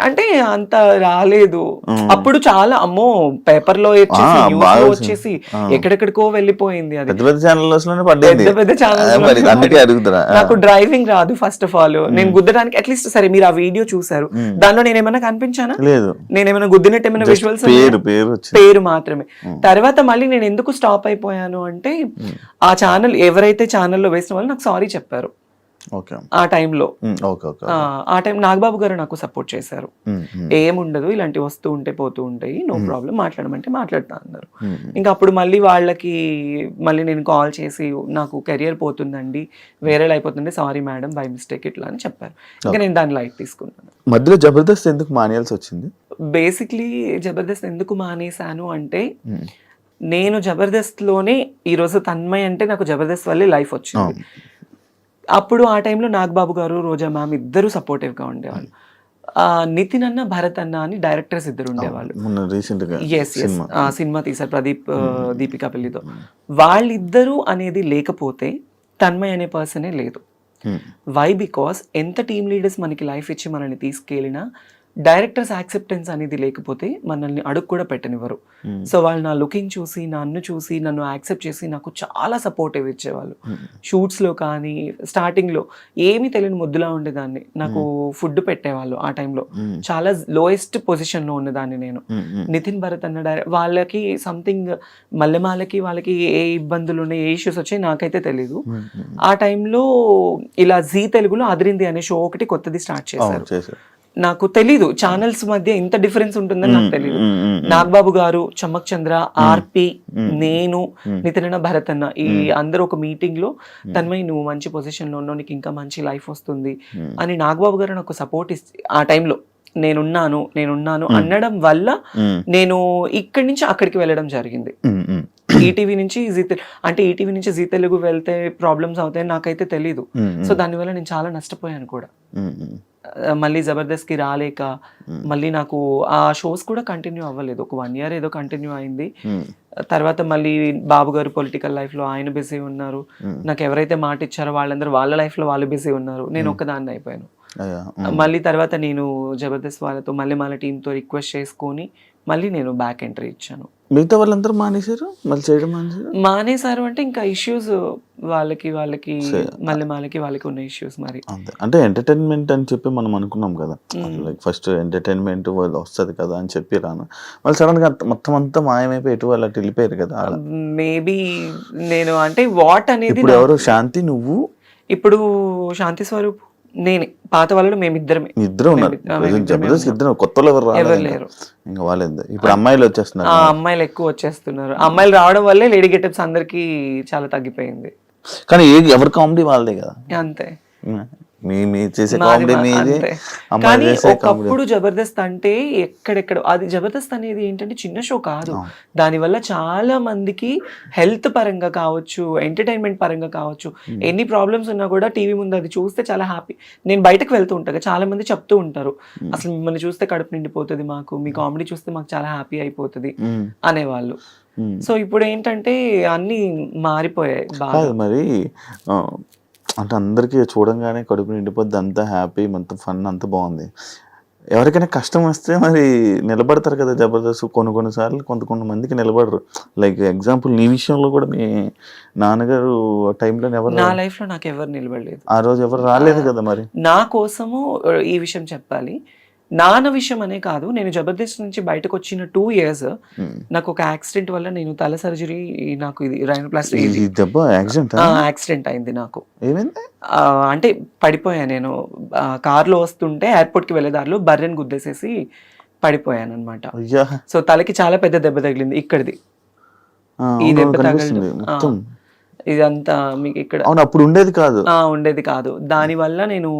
అంటే అంత రాలేదు అప్పుడు. చాలా అమ్మో పేపర్ లో వచ్చేసి ఎక్కడెక్కడికో వెళ్ళిపోయింది. అది పెద్ద పెద్ద ఛానల్. నాకు డ్రైవింగ్ రాదు ఫస్ట్ ఆఫ్ ఆల్. నేను గుద్దడానికి అట్లీస్ట్, సరే మీరు ఆ వీడియో చూసారు, దానిలో నేనేమైనా కనిపించానా? లేదు. నేనేమైనా గుద్దినట్టు ఏమైనా విజువల్స్? పేరు మాత్రమే. తర్వాత మళ్ళీ నేను ఎందుకు స్టాప్ అయిపోయాను అంటే, ఆ ఛానల్ ఎవరైతే ఛానల్లో వేసిన వాళ్ళు నాకు సారీ చెప్పారు ఆ టైంలో. ఆ టైం నాగబాబు గారు నాకు సపోర్ట్ చేశారు. ఏముండదు, ఇలాంటివి వస్తూ ఉంటే పోతూ ఉంటాయి, నో ప్రాబ్లం, మాట్లాడమంటే మాట్లాడతా అన్నారు. ఇంకా అప్పుడు మళ్ళీ వాళ్ళకి నేను కాల్ చేసి, నాకు కెరియర్ పోతుందండి, వేరే అయిపోతుంది, సారీ మేడం, బై మిస్టేక్ ఇట్లా అని చెప్పారు. ఇంకా నేను దాన్ని లైట్ తీసుకున్నాను. మధ్యలో జబర్దస్త్ ఎందుకు మానేయాల్సి వచ్చింది? బేసిక్లీ జబర్దస్త్ ఎందుకు మానేశాను అంటే, నేను జబర్దస్త్ లోనే ఈరోజు తన్మయ్ అంటే నాకు జబర్దస్త్ వల్లే లైఫ్ వచ్చింది. అప్పుడు ఆ టైంలో నాగబాబు గారు, రోజా మ్యామ్ ఇద్దరు సపోర్టివ్గా ఉండేవాళ్ళు. నితిన్ అన్న, భరత్ అన్న అని డైరెక్టర్స్ ఇద్దరు ఉండేవాళ్ళు. సినిమా తీశారు ప్రదీప్, దీపికా పెళ్లితో. వాళ్ళిద్దరూ అనేది లేకపోతే తన్మయ్ అనే పర్సనే లేదు. వై? బికాస్ ఎంత టీమ్ లీడర్స్ మనకి లైఫ్ ఇచ్చి మనల్ని తీసుకెళ్ళినా డైరెక్టర్స్ యాక్సెప్టెన్స్ అనేది లేకపోతే మనల్ని అడుగు కూడా పెట్టనివ్వరు. సో వాళ్ళు నా లుకింగ్ చూసి నన్ను చూసి నన్ను యాక్సెప్ట్ చేసి నాకు చాలా సపోర్టివ్ ఇచ్చేవాళ్ళు. షూట్స్లో కానీ స్టార్టింగ్లో ఏమీ తెలియని ముద్దులా ఉండేదాన్ని. నాకు ఫుడ్ పెట్టేవాళ్ళు ఆ టైంలో. చాలా లోయెస్ట్ పొజిషన్లో ఉన్నదాన్ని నేను. నితిన్ భరత్ అన్న వాళ్ళకి సంథింగ్ మల్లెమాలకి వాళ్ళకి ఏ ఇబ్బందులు ఉన్నాయి, ఏ ఇష్యూస్ వచ్చాయి నాకైతే తెలీదు. ఆ టైంలో ఇలా జీ తెలుగులో అదిరింది అనే షో ఒకటి కొత్తది స్టార్ట్ చేశారు. నాకు తెలీదు ఛానల్స్ మధ్య ఇంత డిఫరెన్స్ ఉంటుందని నాకు తెలీదు. నాగబాబు గారు, చమ్మక్ చంద్ర, ఆర్పి, నేను, నితిన్ భరత్ అన్న ఈ అందరూ ఒక మీటింగ్ లో తన్మయ్ నువ్వు మంచి పొజిషన్ లో ఉన్నావు, నీకు ఇంకా మంచి లైఫ్ వస్తుంది అని నాగబాబు గారు నాకు సపోర్ట్ ఆ టైంలో నేనున్నాను అనడం వల్ల నేను ఇక్కడి నుంచి అక్కడికి వెళ్ళడం జరిగింది. ఈటీవీ నుంచి ఈటీవీ నుంచి జీ తెలుగు వెళ్తే ప్రాబ్లమ్స్ అవుతాయని నాకైతే తెలీదు. సో దానివల్ల నేను చాలా నష్టపోయాను కూడా. మళ్ళీ జబర్దస్త్ కి రాలేక మళ్ళీ నాకు ఆ షోస్ కూడా కంటిన్యూ అవ్వలేదు. ఒక 1 year ఏదో కంటిన్యూ అయింది. తర్వాత మళ్ళీ బాబు గారు పొలిటికల్ లైఫ్ లో ఆయన బిజీ ఉన్నారు. నాకు ఎవరైతే మాట ఇచ్చారో వాళ్ళందరూ వాళ్ళ లైఫ్ లో వాళ్ళు బిజీ ఉన్నారు. నేను ఒక్కదాన్ని అయిపోయాను. మళ్ళీ తర్వాత నేను జబర్దస్త్ వాళ్ళతో మళ్ళీ మన టీంతో రిక్వెస్ట్ చేసుకొని మళ్ళీ నేను బ్యాక్ ఎంట్రీ ఇచ్చాను. మిగతా వాళ్ళందరూ మానేశారు, మళ్ళీ చేయడం మానేశారు అంటే ఇంకా ఇష్యూస్ వాళ్ళకి వాళ్ళకి ఉన్న ఇష్యూస్ మరి. అంటే ఎంటర్టైన్మెంట్ అని చెప్పి మనం అనుకున్నాం కదా, లైక్ ఫస్ట్ ఎంటర్టైన్మెంట్ వస్తుంది కదా అని చెప్పి రాను, వాళ్ళు సడన్ గా మొత్తం అంతా మాయమైపోయి ఎటు వాళ్ళు అటు వెళ్ళిపోయారు కదా. మేబీ నేను అంటే వాట్ అనేది ఇప్పుడు ఎవరు శాంతి, నువ్వు, ఇప్పుడు శాంతి స్వరూప్, నేనే. పాత వాళ్ళు మేమిద్దరమే. ఇద్దరు ఉన్నారు జబర్దస్త్, ఇద్దరు. కొత్త ఎవరు లేరు. ఇంకా వాళ్ళేంది ఇప్పుడు అమ్మాయిలు వచ్చేస్తున్నారు. అమ్మాయిలు ఎక్కువ వచ్చేస్తున్నారు. అమ్మాయిలు రావడం వల్లే లేడీ గెటప్స్ అందరికి చాలా తగ్గిపోయింది. కానీ ఎవరి కామెడీ వాళ్ళదే కదా. అంతే. మీ చేసే కామెడీ మీదే. కానీ ఒకప్పుడు జబర్దస్త్ అంటే ఎక్కడెక్కడ అది జబర్దస్త్ అనేది ఏంటంటే చిన్న షో కాదు. దానివల్ల చాలా మందికి హెల్త్ పరంగా కావచ్చు, ఎంటర్టైన్మెంట్ పరంగా కావచ్చు, ఎన్ని ప్రాబ్లమ్స్ ఉన్నా కూడా టీవీ ముందు అది చూస్తే చాలా హ్యాపీ. నేను బయటకు వెళ్తూ ఉంటాను, చాలా మంది చెప్తూ ఉంటారు అసలు మిమ్మల్ని చూస్తే కడుపు నిండిపోతుంది మాకు, మీ కామెడీ చూస్తే మాకు చాలా హ్యాపీ అయిపోతుంది అనేవాళ్ళు. సో ఇప్పుడు ఏంటంటే అన్ని మారిపోయాయి బాగా. మరి అంటే అందరికీ చూడంగానే కడుపు నిండిపోద్ది, అంతా హ్యాపీ, మొత్తం ఫన్, అంత బాగుంది. ఎవరికైనా కష్టం వస్తే మరి నిలబడతారు కదా జబర్దస్త్. కొన్నిసార్లు కొంతమందికి నిలబడరు. లైక్ ఎగ్జాంపుల్ నీ విషయంలో కూడా మీ నాన్నగారు టైంలో ఎవరు, నా లైఫ్ లో నాకు ఎవరు నిలబడలేదు. ఆ రోజు ఎవరు రాలేదు కదా. మరి నా కోసము ఈ విషయం చెప్పాలి, నాన్న విషయం అనే కాదు, నేను జబర్దస్త్ నుంచి బయటకు వచ్చిన 2 years నాకు ఒక యాక్సిడెంట్ వల్ల నేను తల సర్జరీ, నాకు ఇది రైనోప్లాస్టీ యాక్సిడెంట్ అయింది. నాకు అంటే పడిపోయా నేను. కార్లో వస్తుంటే ఎయిర్పోర్ట్ కి వెళ్ళే దారిలో బర్రెని గుద్దేసేసి పడిపోయాను అనమాట. సో తలకి చాలా పెద్ద దెబ్బ తగిలింది. ఇక్కడిది ఈ దెబ్బ తగిలింది. ఇదంతా మీకు ఇక్కడ అప్పుడు ఉండేది కాదు. దానివల్ల నేను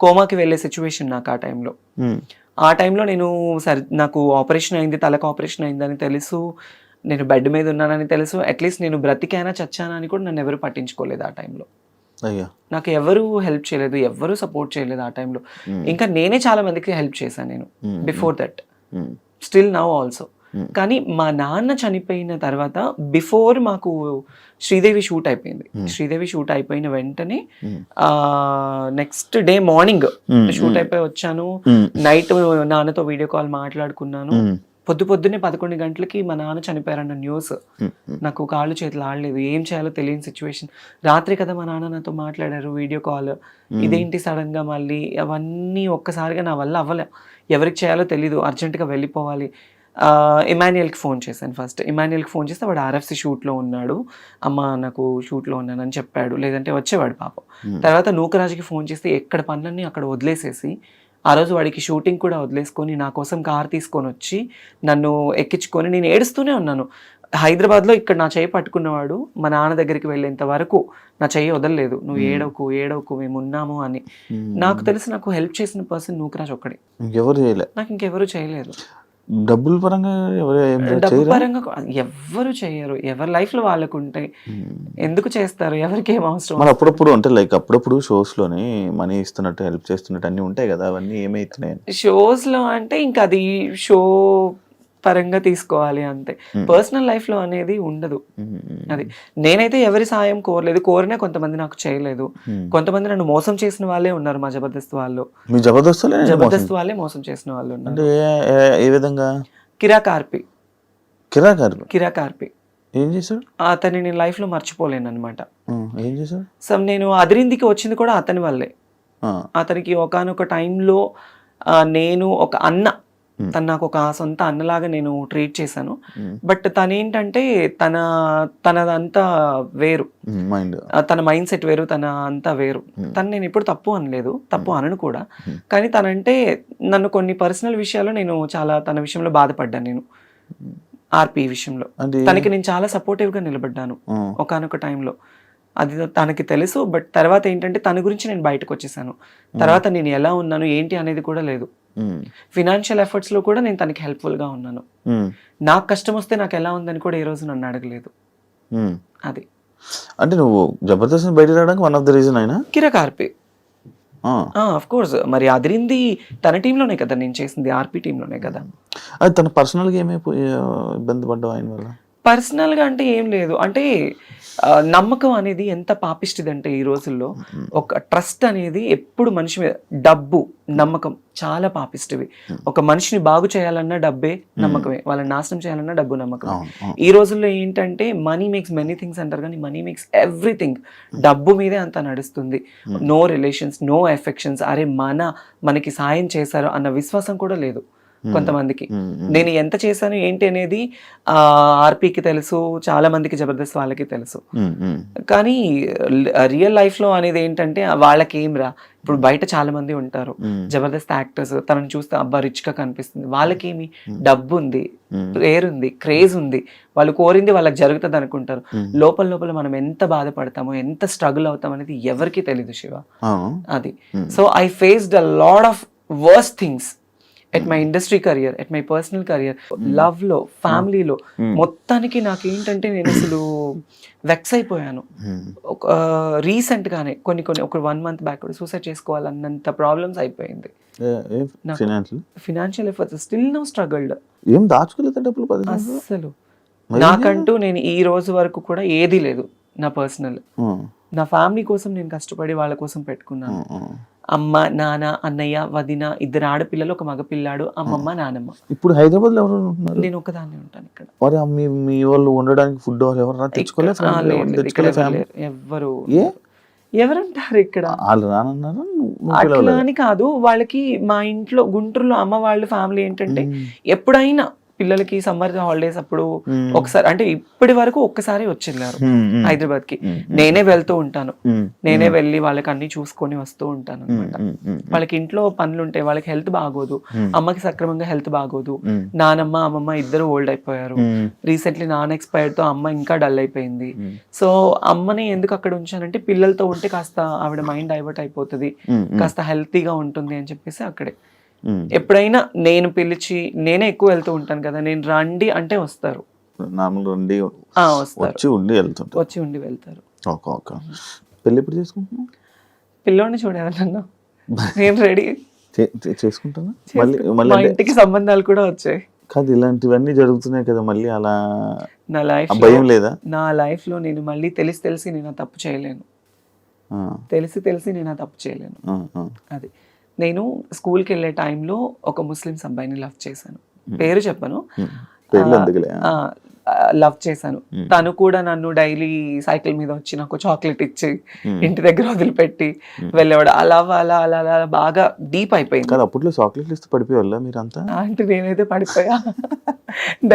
కోమాకి వెళ్ళే సిచ్యువేషన్ నాకు ఆ టైంలో నేను నాకు ఆపరేషన్ అయింది, తలకు ఆపరేషన్ అయిందని తెలుసు, నేను బెడ్ మీద ఉన్నానని తెలుసు. అట్లీస్ట్ నేను బ్రతికైనా చచ్చానా అని కూడా నన్ను ఎవరు పట్టించుకోలేదు ఆ టైంలో. నాకు ఎవరు హెల్ప్ చేయలేదు, ఎవరు సపోర్ట్ చేయలేదు ఆ టైంలో. ఇంకా నేనే చాలా మందికి హెల్ప్ చేశాను నేను before that, still now also. కానీ మా నాన్న చనిపోయిన తర్వాత బిఫోర్ మాకు శ్రీదేవి షూట్ అయిపోయింది. శ్రీదేవి షూట్ అయిపోయిన వెంటనే నెక్స్ట్ డే మార్నింగ్ షూట్ అయిపోయి వచ్చాను. నైట్ నాన్నతో వీడియో కాల్ మాట్లాడుకున్నాను. పొద్దున్నే 11 గంటలకి మా నాన్న చనిపోయారన్న న్యూస్. నాకు కాళ్ళు చేతులు ఆడలేదు, ఏం చేయాలో తెలియని సిచ్యువేషన్. రాత్రి కదా మా నాన్న నాతో మాట్లాడారు వీడియో కాల్. ఇదేంటి సడన్ గా మళ్ళీ, అవన్నీ ఒక్కసారిగా నా వల్ల అవ్వలే. ఎవరికి చేయాలో తెలీదు, అర్జెంటుగా వెళ్ళిపోవాలి. ఇమాన్యుయల్కి ఫోన్ చేశాను. ఫస్ట్ ఇమాన్యుయల్కి ఫోన్ చేస్తే వాడు RFC షూట్లో ఉన్నాడు, అమ్మ నాకు షూట్లో ఉన్నానని చెప్పాడు, లేదంటే వచ్చేవాడు పాపం. తర్వాత నూకరాజుకి ఫోన్ చేస్తే ఎక్కడ పనులన్నీ అక్కడ వదిలేసేసి ఆ రోజు వాడికి షూటింగ్ కూడా వదిలేసుకొని నా కోసం కార్ తీసుకొని వచ్చి నన్ను ఎక్కించుకొని, నేను ఏడుస్తూనే ఉన్నాను. హైదరాబాద్లో ఇక్కడ నా చెయ్యి పట్టుకున్నవాడు మా నాన్న దగ్గరికి వెళ్ళేంత వరకు నా చెయ్యి వదలలేదు. నువ్వు ఏడవకు మేము ఉన్నాము అని. నాకు తెలిసి నాకు హెల్ప్ చేసిన పర్సన్ నూకరాజ్ ఒక్కడే, నాకు ఇంకెవరు చేయలేదు. డబ్బుల పరంగా ఎవ్వరు చేయరు. ఎవరి లైఫ్ లో వాళ్ళకు ఉంటాయి, ఎందుకు చేస్తారు, ఎవరికి ఏం అవసరం. మరి అప్పుడప్పుడు అంటే లైక్ అప్పుడప్పుడు షోస్ లోని మనీ ఇస్తున్నట్టు, హెల్ప్ చేస్తున్నట్టు అన్ని ఉంటాయి కదా, అవన్నీ ఏమైతున్నాయి షోస్ లో? అంటే ఇంకా అది షో పరంగా తీసుకోవాలి అంతే. పర్సనల్ లైఫ్ లో అనేది ఉండదు. అది నేనైతే ఎవరి సాయం కోరలేదు, కోరినా కొంతమంది నాకు చేయలేదు. కొంతమంది నన్ను మోసం చేసిన వాళ్ళే ఉన్నారు మా జబర్దస్త్ వాళ్ళు. మీ జబర్దస్త్ వాళ్ళే మోసం చేసిన వాళ్ళు ఉన్నారు. అంటే ఏ విధంగా? కిరాకార్పి ఏం చేశాడు? అతన్ని నేను లైఫ్ లో మర్చిపోలేను అనమాట. ఏం చేశాడు? సో నేను అదిరిందికి వచ్చింది కూడా అతని వల్లే. అతనికి ఒకానొక టైంలో నేను ఒక అన్న, తను నాకు ఒక సొంత అన్నలాగా నేను ట్రీట్ చేశాను. బట్ తనేంటంటే తనదంతా వేరు, తన మైండ్ సెట్ వేరు, తన అంతా వేరు. తను నేను ఎప్పుడు తప్పు అనలేదు, తప్పు అనను కూడా. కానీ తనంటే నన్ను కొన్ని పర్సనల్ విషయాల్లో నేను చాలా తన విషయంలో బాధపడ్డాను. నేను ఆర్పి విషయంలో తనకి నేను చాలా సపోర్టివ్ గా నిలబడ్డాను ఒకానొక టైంలో. అది తనకి తెలుసు. బట్ తర్వాత ఏంటంటే తన గురించి నేను బయటకు వచ్చేసాను. తర్వాత నేను ఎలా ఉన్నాను ఏంటి అనేది కూడా లేదు. ఫినాన్షియల్ ఎఫర్ట్స్ లో కూడా నేను తనకి హెల్ప్ఫుల్ గా ఉన్నాను. నాకు కష్టం వస్తే నాకు ఎలా ఉందని కూడా ఈ రోజు నన్ను అడగలేదు. అది అంటే నువ్వు జబర్దస్త్ బయట రావడానికి వన్ ఆఫ్ ద రీజన్ అయినా కిరాకార్పి. ఆఫ్ కోర్స్, మరి అదిరింది తన టీంలోనే కదా నేను చేసింది, ఆర్పి టీంలోనే కదా. అది తన పర్సనల్గా ఏమైపోయి ఇబ్బంది పడ్డావు ఆయన వల్ల? పర్సనల్ గా అంటే ఏం లేదు. అంటే నమ్మకం అనేది ఎంత పాపిష్టిది అంటే ఈ రోజుల్లో ఒక ట్రస్ట్ అనేది ఎప్పుడు మనిషి మీద, డబ్బు నమ్మకం చాలా పాపిష్టివి. ఒక మనిషిని బాగు చేయాలన్నా డబ్బే నమ్మకమే, వాళ్ళని నాశనం చేయాలన్నా డబ్బు నమ్మకం. ఈ రోజుల్లో ఏంటంటే మనీ మేక్స్ మెనీ థింగ్స్ అంటారు, కానీ మనీ మేక్స్ ఎవ్రీథింగ్. డబ్బు మీదే అంత నడుస్తుంది. No relations, no affections. అరే మనకి సాయం చేశారు అన్న విశ్వాసం కూడా లేదు కొంతమందికి. నేను ఎంత చేశాను ఏంటి అనేది ఆర్పీకి తెలుసు, చాలా మందికి జబర్దస్త్ వాళ్ళకి తెలుసు. కానీ రియల్ లైఫ్ లో అనేది ఏంటంటే వాళ్ళకి ఏం రా, ఇప్పుడు బయట చాలా మంది ఉంటారు జబర్దస్త్ యాక్టర్స్, తనని చూస్తే అబ్బా రిచ్ గా కనిపిస్తుంది. వాళ్ళకేమి డబ్బు ఉంది, పేరుంది, క్రేజ్ ఉంది, వాళ్ళు కోరింది వాళ్ళకి జరుగుతుంది అనుకుంటారు. లోపల మనం ఎంత బాధపడతామో, ఎంత స్ట్రగుల్ అవుతాం అనేది ఎవరికి తెలీదు శివ. అది so I faced a lot of worst things at my industry career, at my personal career, love లో, ఫ్యామిలీలో. మొత్తానికి నాకు ఏంటంటే నేను అసలు వెక్స్ అయిపోయాను. రీసెంట్ గానే ఒక 1 month బ్యాక్ కూడా సూసైడ్ చేసుకోవాలన్నంత ప్రాబ్లమ్స్ అయిపోయింది. Financial efforts still no struggled. ఏం దాచుకోలేదు డబ్బులు అసలు. నాకంటూ నేను ఈ రోజు వరకు కూడా ఏది లేదు నా పర్సనల్. నా ఫ్యామిలీ కోసం నేను కష్టపడి వాళ్ళ కోసం పెట్టుకున్నాను. అమ్మ, నాన్న, అన్నయ్య, వదిన, 2 ఆడపిల్లలు, 1 మగపిల్లాడు, అమ్మమ్మ, నానమ్మ. ఇప్పుడు హైదరాబాద్ లో ఎవరు ఉంటున్నారు? నేను ఒకదాన్ని ఉంటాను ఇక్కడ. మీ వాళ్ళు ఉండడానికి ఫుడ్ ఎవరు తెచ్చుకోలేదు? ఎవరంటారు ఇక్కడ? అట్లా అని కాదు, వాళ్ళకి మా ఇంట్లో గుంటూరులో అమ్మ వాళ్ళ ఫ్యామిలీ ఏంటంటే ఎప్పుడైనా పిల్లలకి సమ్మర్ హాలిడేస్ అప్పుడు ఒకసారి, అంటే ఇప్పటి వరకు ఒక్కసారి వచ్చేళ్ళారు హైదరాబాద్ కి. నేనే వెళ్తూ ఉంటాను, నేనే వెళ్ళి వాళ్ళకి అన్ని చూసుకొని వస్తూ ఉంటాను అనమాట. వాళ్ళకి ఇంట్లో పనులు ఉంటాయి, వాళ్ళకి హెల్త్ బాగోదు, అమ్మకి సక్రమంగా హెల్త్ బాగోదు. నానమ్మ, అమ్మమ్మ ఇద్దరు ఓల్డ్ అయిపోయారు. రీసెంట్లీ నాన్న ఎక్స్పైర్డ్ తో అమ్మ ఇంకా డల్ అయిపోయింది. సో అమ్మని ఎందుకు అక్కడ ఉంచానంటే పిల్లలతో ఉంటే కాస్త ఆవిడ మైండ్ డైవర్ట్ అయిపోతుంది, కాస్త హెల్తీగా ఉంటుంది అని చెప్పేసి అక్కడే. ఎప్పుడైనా నేను పిలిచి, నేనే ఎక్కువ వెళ్తూ ఉంటాను కదా, నేను రండి అంటే వస్తారు, వచ్చి ఉండి వెళ్తారు. పెళ్లి ఎప్పుడు చేసుకుంటున్నావు? పిల్లోని చూడేవాళ్ళన్నా నేను రెడీ చేసుకుంటాను. మా ఇంటికి సంబంధాలు కూడా వచ్చాయి. కాదు, ఇలాంటివన్నీ జరుగుతున్నాయి కదా మళ్ళీ, అలా నా లైఫ్ భయం లేదా? నా లైఫ్ లో నేను మళ్ళీ తెలిసి నేను తప్పు చేయలేను. తెలిసి నేను తప్పు చేయలేను. అది నేను స్కూల్కి వెళ్ళే టైంలో ఒక ముస్లిమ్స్ అబ్బాయిని లవ్ చేశాను. పేరు చెప్పను, లవ్ చేశాను. తను కూడా నన్ను డైలీ సైకిల్ మీద వచ్చి నాకు చాక్లెట్ ఇచ్చి ఇంటి దగ్గర వదిలిపెట్టి వెళ్ళేవాడు. అలా అలా అలా అలా బాగా డీప్ అయిపోయింది. అప్పట్లో చాక్లెట్లు ఇస్తే పడిపోయేవాళ్ళ మీరంతా? అంటే నేనైతే పడిపోయా.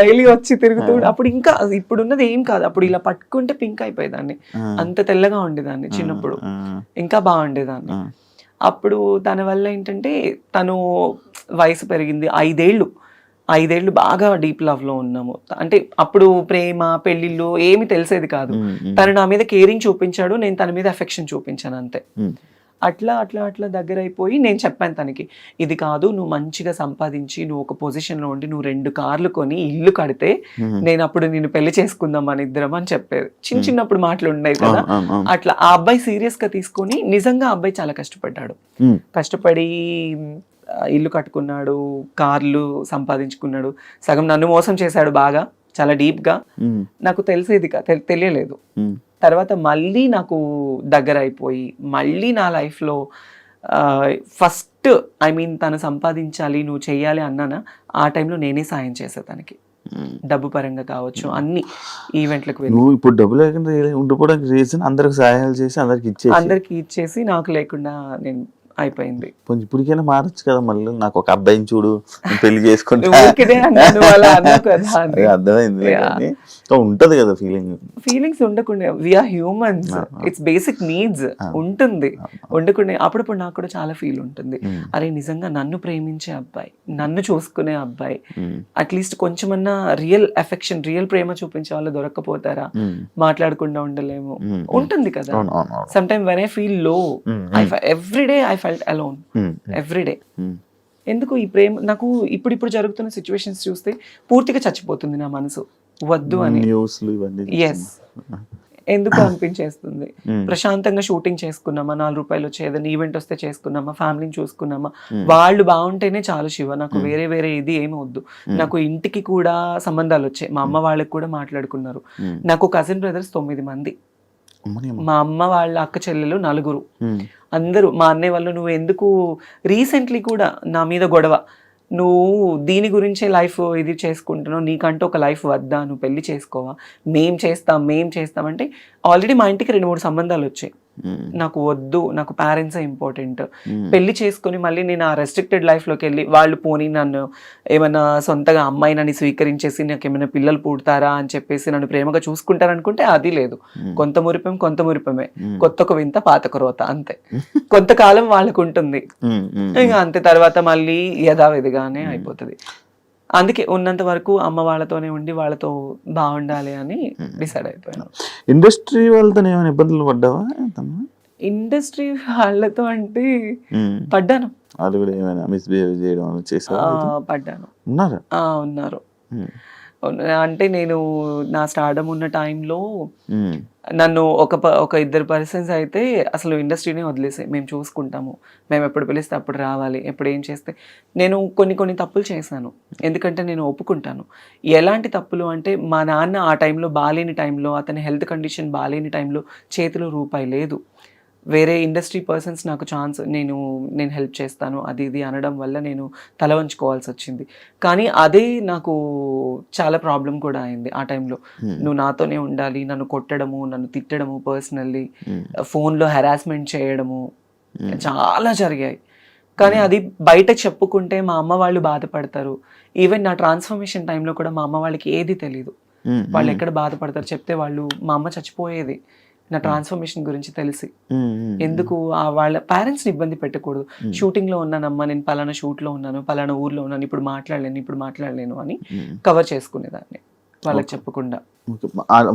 డైలీ వచ్చి తిరుగుతూ, అప్పుడు ఇంకా ఇప్పుడున్నది ఏం కాదు, అప్పుడు ఇలా పట్టుకుంటే పింక్ అయిపోయేదాన్ని, అంత తెల్లగా ఉండేదాన్ని చిన్నప్పుడు, ఇంకా బాగుండేదాన్ని. అప్పుడు తన వల్ల ఏంటంటే తను వయసు పెరిగింది, 5 ఏళ్ళు బాగా డీప్ లవ్ లో ఉన్నాము. అంటే అప్పుడు ప్రేమ, పెళ్లిళ్ళు ఏమి తెలిసేది కాదు. తను నా మీద కేరింగ్ చూపించాడు, నేను తన మీద అఫెక్షన్ చూపించాను అంతే. అట్లా అట్లా అట్లా దగ్గర అయిపోయి నేను చెప్పాను తనకి, ఇది కాదు, నువ్వు మంచిగా సంపాదించి నువ్వు ఒక పొజిషన్ లో ఉండి నువ్వు 2 కార్లు కొని ఇల్లు కడితే నేను అప్పుడు నిన్ను పెళ్లి చేసుకుందాం మన ఇద్దరం అని చెప్పేది. చిన్నప్పుడు మాటలు ఉండేవి కదా. అట్లా ఆ అబ్బాయి సీరియస్ గా తీసుకొని, నిజంగా అబ్బాయి చాలా కష్టపడ్డాడు. కష్టపడి ఇల్లు కట్టుకున్నాడు, కార్లు సంపాదించుకున్నాడు, సగం నన్ను మోసం చేశాడు బాగా, చాలా డీప్గా. నాకు తెలియలేదు. తర్వాత మళ్ళీ నాకు దగ్గర అయిపోయి మళ్ళీ నా లైఫ్లో ఫస్ట్ తను సంపాదించాలి, నువ్వు చెయ్యాలి అన్నానా, ఆ టైంలో నేనే సాయం చేసే తనకి, డబ్బు పరంగా కావచ్చు, అన్ని ఈవెంట్లకు వెళ్ళి. నువ్వు ఇప్పుడు డబ్బు లేకుండా ఉండిపోవడానికి రీజన్ అందరికి సహాయాలు చేసి అందరికి ఇచ్చేసి నాకు లేకుండా నేను అయిపోయింది. ఇప్పటికైనా మారచ్చు కదా, మళ్ళీ నాకు ఒక అబ్బాయిని చూడు, పెళ్లి చేసుకుంటే అర్థమైంది. ఉంటది కదా ఫీలింగ్స్ ఉండకుండా, we are humans, it's basic needs ఉంటుంది. ఉండకుండా అప్పుడప్పుడు నాకు కూడా చాలా ఫీల్ ఉంటుంది, అరే నిజంగా నన్ను ప్రేమించే అబ్బాయి, నన్ను చూసుకునే అబ్బాయి, అట్లీస్ట్ కొంచెమన్నా రియల్ అఫెక్షన్, రియల్ ప్రేమ చూపించే వాళ్ళు దొరక్కపోతారా, మాట్లాడకుండా ఉండలేము, ఉంటుంది కదా. Some time when I feel low, everyday I felt alone, everyday. ఎందుకు ఈ ప్రేమ నాకు ఇప్పుడు జరుగుతున్న సిచ్యువేషన్స్ చూస్తే పూర్తిగా చచ్చిపోతుంది నా మనసు, వద్దు అని. ఎస్, ఎందుకు అనిపించేస్తుంది. ప్రశాంతంగా షూటింగ్ చేసుకున్నామా, 4 రూపాయలు వచ్చే ఏదైనా ఈవెంట్ వస్తే చేసుకున్నామా, ఫ్యామిలీని చూసుకున్నామా, వాళ్ళు బాగుంటేనే చాలు శివ, నాకు వేరే ఇది ఏమి వద్దు. నాకు ఇంటికి కూడా సంబంధాలు వచ్చాయి, మా అమ్మ వాళ్ళకి కూడా మాట్లాడుకున్నారు. నాకు కజిన్ బ్రదర్స్ 9 మంది, మా అమ్మ వాళ్ళ అక్క చెల్లెలు 4, అందరూ. మా అన్నయ్య వాళ్ళు, నువ్వు ఎందుకు రీసెంట్లీ కూడా నా మీద గొడవ, నువ్వు దీని గురించే లైఫ్ ఇది చేసుకుంటున్నావు, నీకంటూ ఒక లైఫ్ వద్దా, నువ్వు పెళ్లి చేసుకోవా, మేం చేస్తాం అంటే ఆల్రెడీ మా ఇంటికి 2-3 సంబంధాలు వచ్చాయి. నాకు వద్దు, నాకు పేరెంట్సే ఇంపార్టెంట్. పెళ్లి చేసుకుని మళ్ళీ నేను ఆ రెస్ట్రిక్టెడ్ లైఫ్లోకి వెళ్ళి వాళ్ళు పోనీ నన్ను ఏమైనా సొంతగా అమ్మాయి నన్ను స్వీకరించేసి నాకు ఏమైనా పిల్లలు పుడతారా అని చెప్పేసి నన్ను ప్రేమగా చూసుకుంటారనుకుంటే అది లేదు. కొంత మురిపమే, కొత్త వింత పాత రోత, అంతే. కొంతకాలం వాళ్ళకు ఉంటుంది, ఇంకా అంతే. తర్వాత మళ్ళీ యథావిధిగానే అయిపోతుంది. అందుకే ఉన్నంత వరకు అమ్మ వాళ్ళతోనే ఉండి వాళ్ళతో బాగుండాలి అని డిసైడ్ అయిపోయాను. ఇండస్ట్రీ వాళ్ళతో ఏమైనా ఇబ్బందులు పడ్డావా? ఇండస్ట్రీ వాళ్ళతో అంటే పడ్డాను. వాళ్ళు కూడా ఏమైనా మిస్బిహేవ్ చేయడం చేశారా? పడ్డాను. ఉన్నారు. అంటే నేను నా స్టార్డమ్ ఉన్న టైంలో నన్ను ఒక 2 పర్సన్స్ అయితే అసలు ఇండస్ట్రీనే వదిలేసాయి, మేము చూసుకుంటాము, మేము ఎప్పుడు పిలిస్తే అప్పుడు రావాలి, ఎప్పుడు ఏం చేస్తే. నేను కొన్ని తప్పులు చేశాను, ఎందుకంటే నేను ఒప్పుకుంటాను. ఎలాంటి తప్పులు అంటే, మా నాన్న ఆ టైంలో బాలేని టైంలో, అతని హెల్త్ కండిషన్ బాలేని టైంలో చేతిలో రూపాయి లేదు. వేరే ఇండస్ట్రీ పర్సన్స్ నాకు ఛాన్స్, నేను హెల్ప్ చేస్తాను అది ఇది అనడం వల్ల నేను తల వంచుకోవాల్సి వచ్చింది. కానీ అదే నాకు చాలా ప్రాబ్లం కూడా అయింది ఆ టైంలో. నువ్వు నాతోనే ఉండాలి, నన్ను కొట్టడము, నన్ను తిట్టడము, పర్సనల్లీ ఫోన్లో హెరాస్మెంట్ చేయడము చాలా జరిగాయి. కానీ అది బయట చెప్పుకుంటే మా అమ్మ వాళ్ళు బాధపడతారు. ఈవెన్ నా ట్రాన్స్ఫర్మేషన్ టైంలో కూడా మా అమ్మ వాళ్ళకి ఏది తెలీదు, వాళ్ళు ఎక్కడ బాధపడతారు చెప్తే. మా అమ్మ చచ్చిపోయేది నా ట్రాన్స్ఫర్మేషన్ గురించి తెలిసి. ఎందుకు వాళ్ళ పేరెంట్స్ని ఇబ్బంది పెట్టకూడదు. షూటింగ్లో ఉన్నానమ్మా, నేను పలానా షూట్లో ఉన్నాను, పలానా ఊర్లో ఉన్నాను, ఇప్పుడు మాట్లాడలేను అని కవర్ చేసుకునేదాన్ని వాళ్ళకి చెప్పకుండా.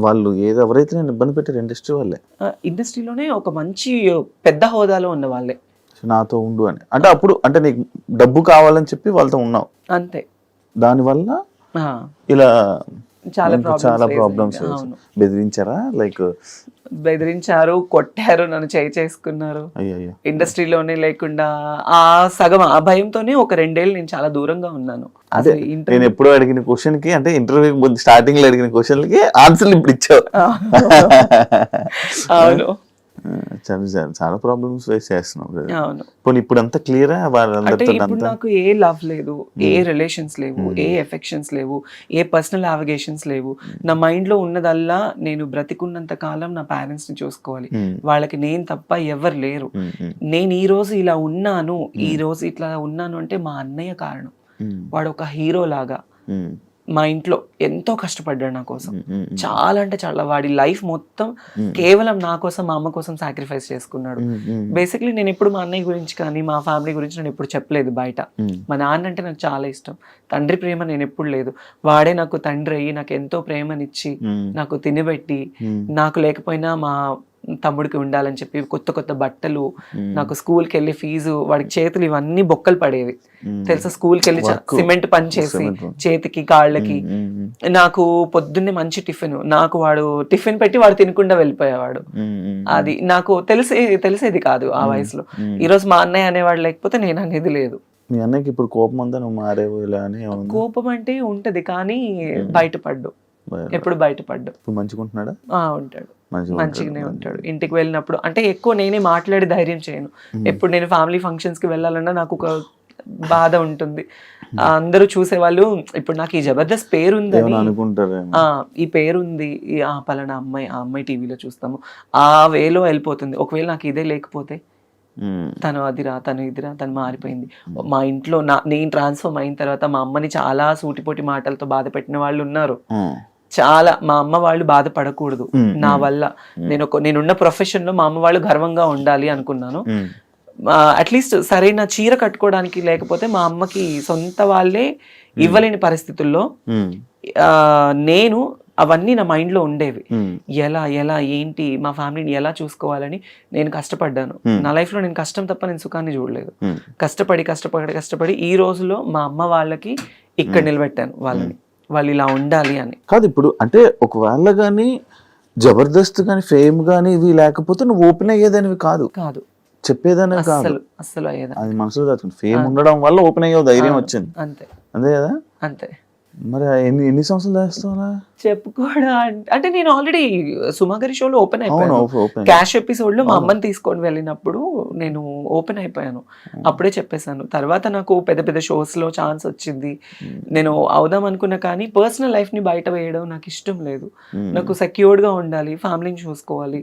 వాళ్ళు ఎవరైతే నేను ఇబ్బంది పెట్టారు ఇండస్ట్రీలోనే ఒక మంచి పెద్ద హోదాలో ఉన్న వాళ్ళే నాతో ఉండు అని. అంటే అప్పుడు అంటే నీకు డబ్బు కావాలని చెప్పి వాళ్ళతో ఉన్నావు అంతే, దానివల్ల ఇలా చాలా ప్రాబ్లమ్స్. బెదిరించారా? బెదిరించారు, కొట్టారు, నన్ను చేసుకున్నారు. ఇండస్ట్రీలోనే లేకుండా ఆ భయంతోనే ఒక 2 ఏళ్ళు నేను చాలా దూరంగా ఉన్నాను. అదే నేను ఎప్పుడు అడిగిన క్వశ్చన్ కి, అంటే ఇంటర్వ్యూ స్టార్టింగ్ లో అడిగిన క్వశ్చన్లకి ఆన్సర్లు ఇప్పుడు ఇచ్చావు. అవును, చాలా ప్రాబ్లమ్స్ ఫేస్ చేస్తున్నావు. ఇప్పుడు అంతా క్లియరా? ఇప్పుడు నాకు ఏ లవ్ లేదు, ఏ రిలేషన్స్ లేవు, ఏ ఎఫెక్షన్స్ లేవు, ఏ పర్సనల్ అలిగేషన్స్ లేవు. నా మైండ్ లో ఉన్నదల్లా నేను బ్రతికున్నంత కాలం నా పేరెంట్స్ ని చూసుకోవాలి, వాళ్ళకి నేను తప్ప ఎవరు లేరు. నేను ఈ రోజు ఇలా ఉన్నాను, ఈ రోజు ఇట్లా ఉన్నాను అంటే మా అన్నయ్య కారణం. వాడు ఒక హీరో లాగా మా ఇంట్లో ఎంతో కష్టపడ్డాడు నా కోసం, చాలా అంటే చాలా. వాడి లైఫ్ మొత్తం కేవలం నా కోసం, మా అమ్మ కోసం సాక్రిఫైస్ చేసుకున్నాడు. బేసిక్లీ నేను ఎప్పుడు మా అన్నయ్య గురించి కానీ మా ఫ్యామిలీ గురించి నేను ఎప్పుడు చెప్పలేదు బయట. మా నాన్న అంటే నాకు చాలా ఇష్టం, తండ్రి ప్రేమ నేను ఎప్పుడు లేదు. వాడే నాకు తండ్రి అయ్యి నాకు ఎంతో ప్రేమనిచ్చి, నాకు తినబెట్టి, నాకు లేకపోయినా మా తమ్ముడికి ఉండాలని చెప్పి కొత్త బట్టలు, నాకు స్కూల్కి వెళ్ళి ఫీజు, వాడికి చేతులు ఇవన్నీ బొక్కలు పడేవి తెలుసా. స్కూల్కి వెళ్ళి సిమెంట్ పని చేసి చేతికి కాళ్ళకి, నాకు పొద్దున్నే మంచి టిఫిన్, నాకు వాడు టిఫిన్ పెట్టి వాడు తినకుండా వెళ్ళిపోయేవాడు. అది నాకు తెలిసేది కాదు ఆ వయసులో. ఈరోజు మా అన్నయ్య అనేవాడు లేకపోతే నేను అనేది లేదు. మీ అన్నకి ఇప్పుడు కోపం అంతా నువ్వు మారేవు ఇలా అని ఏమన్నా? కోపం అంటే ఉంటది కానీ బయటపడ్డు, ఎప్పుడు బయటపడ్డు. ఇప్పుడు మంచిగుంటున్నాడా? ఉంటాడు, మంచిగానే ఉంటాడు. ఇంటికి వెళ్ళినప్పుడు అంటే ఎక్కువ నేనే మాట్లాడి ధైర్యం చేయను. ఎప్పుడు నేను ఫ్యామిలీ ఫంక్షన్స్ కి వెళ్ళాలన్నా నాకు ఒక బాధ ఉంటుంది. అందరూ చూసేవాళ్ళు ఇప్పుడు నాకు ఈ జబర్దస్త్ పేరు ఉందని అనుకుంటారు, ఈ పేరుంది, ఆ పలానా అమ్మాయి, ఆ అమ్మాయి టీవీలో చూస్తాము, ఆ వేలో వెళ్ళిపోతుంది. ఒకవేళ నాకు ఇదే లేకపోతే తను అదిరా, తను ఇదిరా, తను మారిపోయింది. మా ఇంట్లో నేను ట్రాన్స్ఫర్మ్ అయిన తర్వాత మా అమ్మని చాలా సూటిపోటి మాటలతో బాధ పెట్టిన వాళ్ళు ఉన్నారు. చాలా మా అమ్మ వాళ్ళు బాధపడకూడదు నా వల్ల. నేనున్న ప్రొఫెషన్ లో మా అమ్మ వాళ్ళు గర్వంగా ఉండాలి అనుకున్నాను. అట్లీస్ట్ సరైన చీర కట్టుకోవడానికి లేకపోతే మా అమ్మకి సొంత వాళ్ళే ఇవ్వలేని పరిస్థితుల్లో నేను అవన్నీ నా మైండ్ లో ఉండేవి. ఎలా ఎలా ఏంటి మా ఫ్యామిలీని ఎలా చూసుకోవాలని నేను కష్టపడ్డాను. నా లైఫ్ లో నేను కష్టం తప్ప నేను సుఖాన్ని చూడలేదు. కష్టపడి ఈ రోజులో మా అమ్మ వాళ్ళకి ఇక్కడ నిలబెట్టాను వాళ్ళని, వాళ్ళు ఇలా ఉండాలి అని. కాదు ఇప్పుడు అంటే ఒకవేళ కానీ జబర్దస్త్ కానీ ఫేమ్ కానీ ఇవి లేకపోతే నువ్వు ఓపెన్ అయ్యేదానివి కాదు, చెప్పేదానే కాదు, అస్సలు అయ్యేదా. అది మనసులో దాచుకుంది. ఫేమ్ ఉండడం వల్ల ఓపెన్ అయ్యే ధైర్యం వచ్చింది, అంతే అంతే కదా. అంతే. మరి ఎన్ని సంవత్సరాలు చేస్తావా? చెప్పుకోవడం అంటే నేను ఆల్రెడీ సుమాగరి షోలో ఓపెన్ అయిపోయాను. క్యాష్ ఎపిసోడ్ లో మా అమ్మని తీసుకొని వెళ్ళినప్పుడు నేను ఓపెన్ అయిపోయాను. అప్పుడే చెప్పేశాను. తర్వాత నాకు పెద్ద పెద్ద షోస్ లో ఛాన్స్ వచ్చింది. నేను అవుదాం అనుకున్నా కానీ పర్సనల్ లైఫ్ ని బయట వేయడం నాకు ఇష్టం లేదు. నాకు సెక్యూర్డ్ గా ఉండాలి, ఫ్యామిలీని చూసుకోవాలి,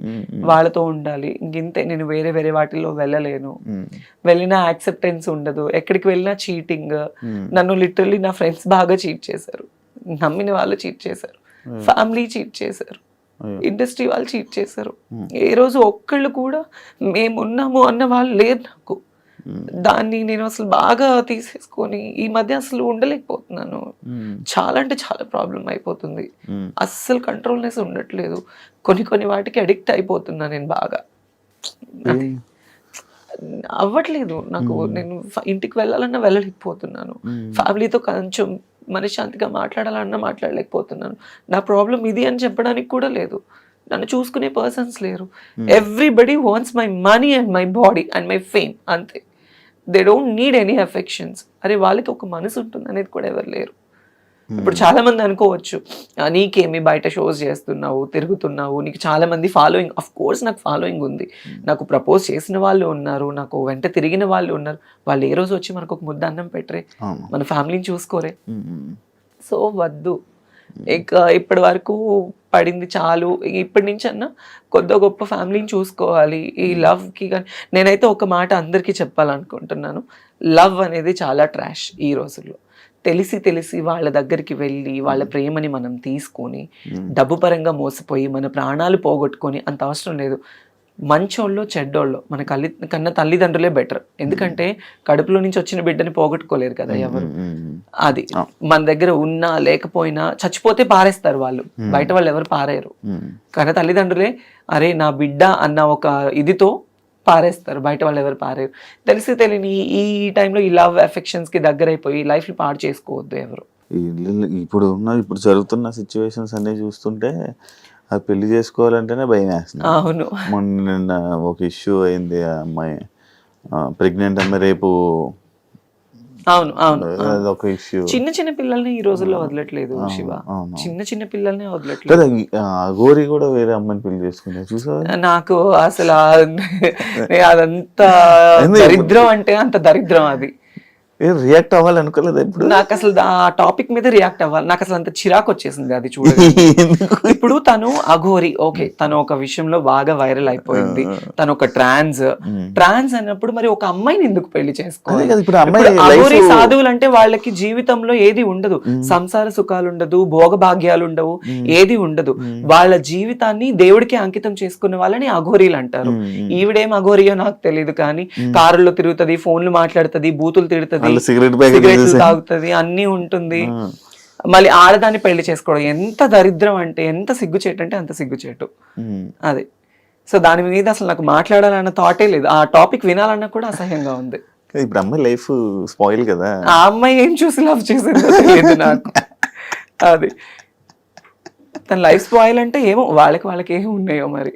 వాళ్ళతో ఉండాలి. ఇంతే, నేను వేరే వేరే వాటిల్లో వెళ్ళలేను. వెళ్ళినా యాక్సెప్టెన్స్ ఉండదు, ఎక్కడికి వెళ్ళినా చీటింగ్. నన్ను లిటరల్లీ నా ఫ్రెండ్స్ బాగా చీట్ చేశారు, నమ్మిన వాళ్ళు చీట్ చేశారు, ఫ్యామిలీ చీట్ చేశారు, ఇండస్ట్రీ వాళ్ళు చీట్ చేశారు. ఏ రోజు ఒక్కళ్ళు కూడా మేమున్నాము అన్న వాళ్ళు లేరు నాకు. దాన్ని నేను అసలు బాగా తీసేసుకొని ఈ మధ్య అసలు ఉండలేకపోతున్నాను. చాలా అంటే చాలా ప్రాబ్లం అయిపోతుంది. అస్సలు కంట్రోల్నెస్ ఉండట్లేదు. కొన్ని వాటికి అడిక్ట్ అయిపోతున్నా నేను బాగా. అవ్వట్లేదు నాకు. నేను ఇంటికి వెళ్ళాలన్నా వెళ్ళలేకపోతున్నాను. ఫ్యామిలీతో కొంచెం మనశ్శాంతిగా మాట్లాడాలన్నా మాట్లాడలేకపోతున్నాను. నా ప్రాబ్లం ఇది అని చెప్పడానికి కూడా లేదు. నన్ను చూసుకునే పర్సన్స్ లేరు. Everybody wants my money and my body and my fame, అంతే. They don't need any affections. అరే వాళ్ళకి ఒక మనసు ఉంటుంది అనేది కూడా ఎవరు లేరు. ఇప్పుడు చాలా మంది అనుకోవచ్చు, నీకేమి బయట షోస్ చేస్తున్నావు, తిరుగుతున్నావు, నీకు చాలా మంది ఫాలోయింగ్. అఫ్ కోర్స్ నాకు ఫాలోయింగ్ ఉంది, నాకు ప్రపోజ్ చేసిన వాళ్ళు ఉన్నారు, నాకు వెంట తిరిగిన వాళ్ళు ఉన్నారు. వాళ్ళు ఏ రోజు వచ్చి మనకు ఒక ముద్ద అన్నం పెట్టరే, మన ఫ్యామిలీని చూసుకోరే. సో వద్దు, ఇక ఇప్పటి వరకు పడింది చాలు. ఇప్పటి నుంచి అన్నా కొద్ది గొప్ప ఫ్యామిలీని చూసుకోవాలి. ఈ లవ్కి కానీ నేనైతే ఒక మాట అందరికీ చెప్పాలనుకుంటున్నాను, లవ్ అనేది చాలా ట్రాష్ ఈ రోజుల్లో. తెలిసి వాళ్ళ దగ్గరికి వెళ్ళి వాళ్ళ ప్రేమని మనం తీసుకొని డబ్బు పరంగా మోసపోయి మన ప్రాణాలు పోగొట్టుకొని అంత అవసరం లేదు. మంచోళ్ళు చెడ్డోళ్ళు మన కన్నా తల్లిదండ్రులే బెటర్. ఎందుకంటే కడుపులో నుంచి వచ్చిన బిడ్డని పోగొట్టుకోలేరు కదా ఎవరు. అది మన దగ్గర ఉన్నా లేకపోయినా చచ్చిపోతే పారేస్తారు వాళ్ళు, బయట వాళ్ళు ఎవరు పారేయరు. కానీ తల్లిదండ్రులే అరే నా బిడ్డ అన్న ఒక ఇదితో పారేస్తారు, బయట వాళ్ళు ఎవరు పారేరు. తెలియని ఈ టైంలో ఈ లవ్ అఫెక్షన్స్ కి దగ్గర అయిపోయి లైఫ్ ని పాడు చేసుకోవద్దు ఎవరు. ఇప్పుడు జరుగుతున్న సిచ్యువేషన్స్ అన్ని చూస్తుంటే అది పెళ్లి చేసుకోవాలంటేనే భయం వేస్తుంది. అవును, మొన్న ఒక ఇష్యూ అయింది, ఆ అమ్మాయి ప్రెగ్నెంట్ అమ్మాయి రేపు. అవును అవును, ఒక ఇష్యూ. చిన్న పిల్లల్ని ఈ రోజుల్లో వదలట్లేదు శివ, చిన్న పిల్లల్ని వదలట్లేదు. గోరి కూడా వేరే అమ్మాయిని పెళ్లి చేసుకున్నా చూసా. నాకు అసలు అదంత దరిద్రం అంటే అంత దరిద్రం. అది రియాక్ట్ అవ్వాలి అనుకోలేదు ఇప్పుడు. నాకు అసలు ఆ టాపిక్ మీద రియాక్ట్ అవ్వాలి, నాకు అసలు అంత చిరాకు వచ్చేసింది అది చూడండి. ఇప్పుడు తను అఘోరి, ఓకే, తను ఒక విషయంలో బాగా వైరల్ అయిపోయింది, తను ఒక ట్రాన్స్ అన్నప్పుడు మరి ఒక అమ్మాయిని ఎందుకు పెళ్లి చేసుకోవాలి? అఘోరి సాధువులు అంటే వాళ్ళకి జీవితంలో ఏది ఉండదు, సంసార సుఖాలు ఉండదు, భోగభాగ్యాలు ఉండవు, ఏది ఉండదు. వాళ్ళ జీవితాన్ని దేవుడికి అంకితం చేసుకున్న వాళ్ళని అఘోరీలు అంటారు. ఈవిడేం అఘోరియో నాకు తెలియదు, కానీ కారులో తిరుగుతుంది, ఫోన్లు మాట్లాడుతుంది, బూతులు తిడుతుంది, సిగరెట్లు తాగుతుంది, అన్ని ఉంటుంది. మళ్ళీ ఆడదాన్ని పెళ్లి చేసుకోవడం ఎంత దరిద్రం అంటే, ఎంత సిగ్గుచేటు అంటే అంత సిగ్గుచేటు అది. సో దాని మీద అసలు నాకు మాట్లాడాలన్న థాటే లేదు, ఆ టాపిక్ వినాలన్నా కూడా అసహ్యంగా ఉంది. ఇప్పుడు అమ్మాయి లైఫ్ స్పాయిల్ కదా. ఆ అమ్మాయి ఏం చూసి లవ్ చేసిందో తెలియదు నాకు. అది తన లైఫ్ స్పాయిల్ అంటే ఏమో వాళ్ళకి ఏమి ఉన్నాయో మరి,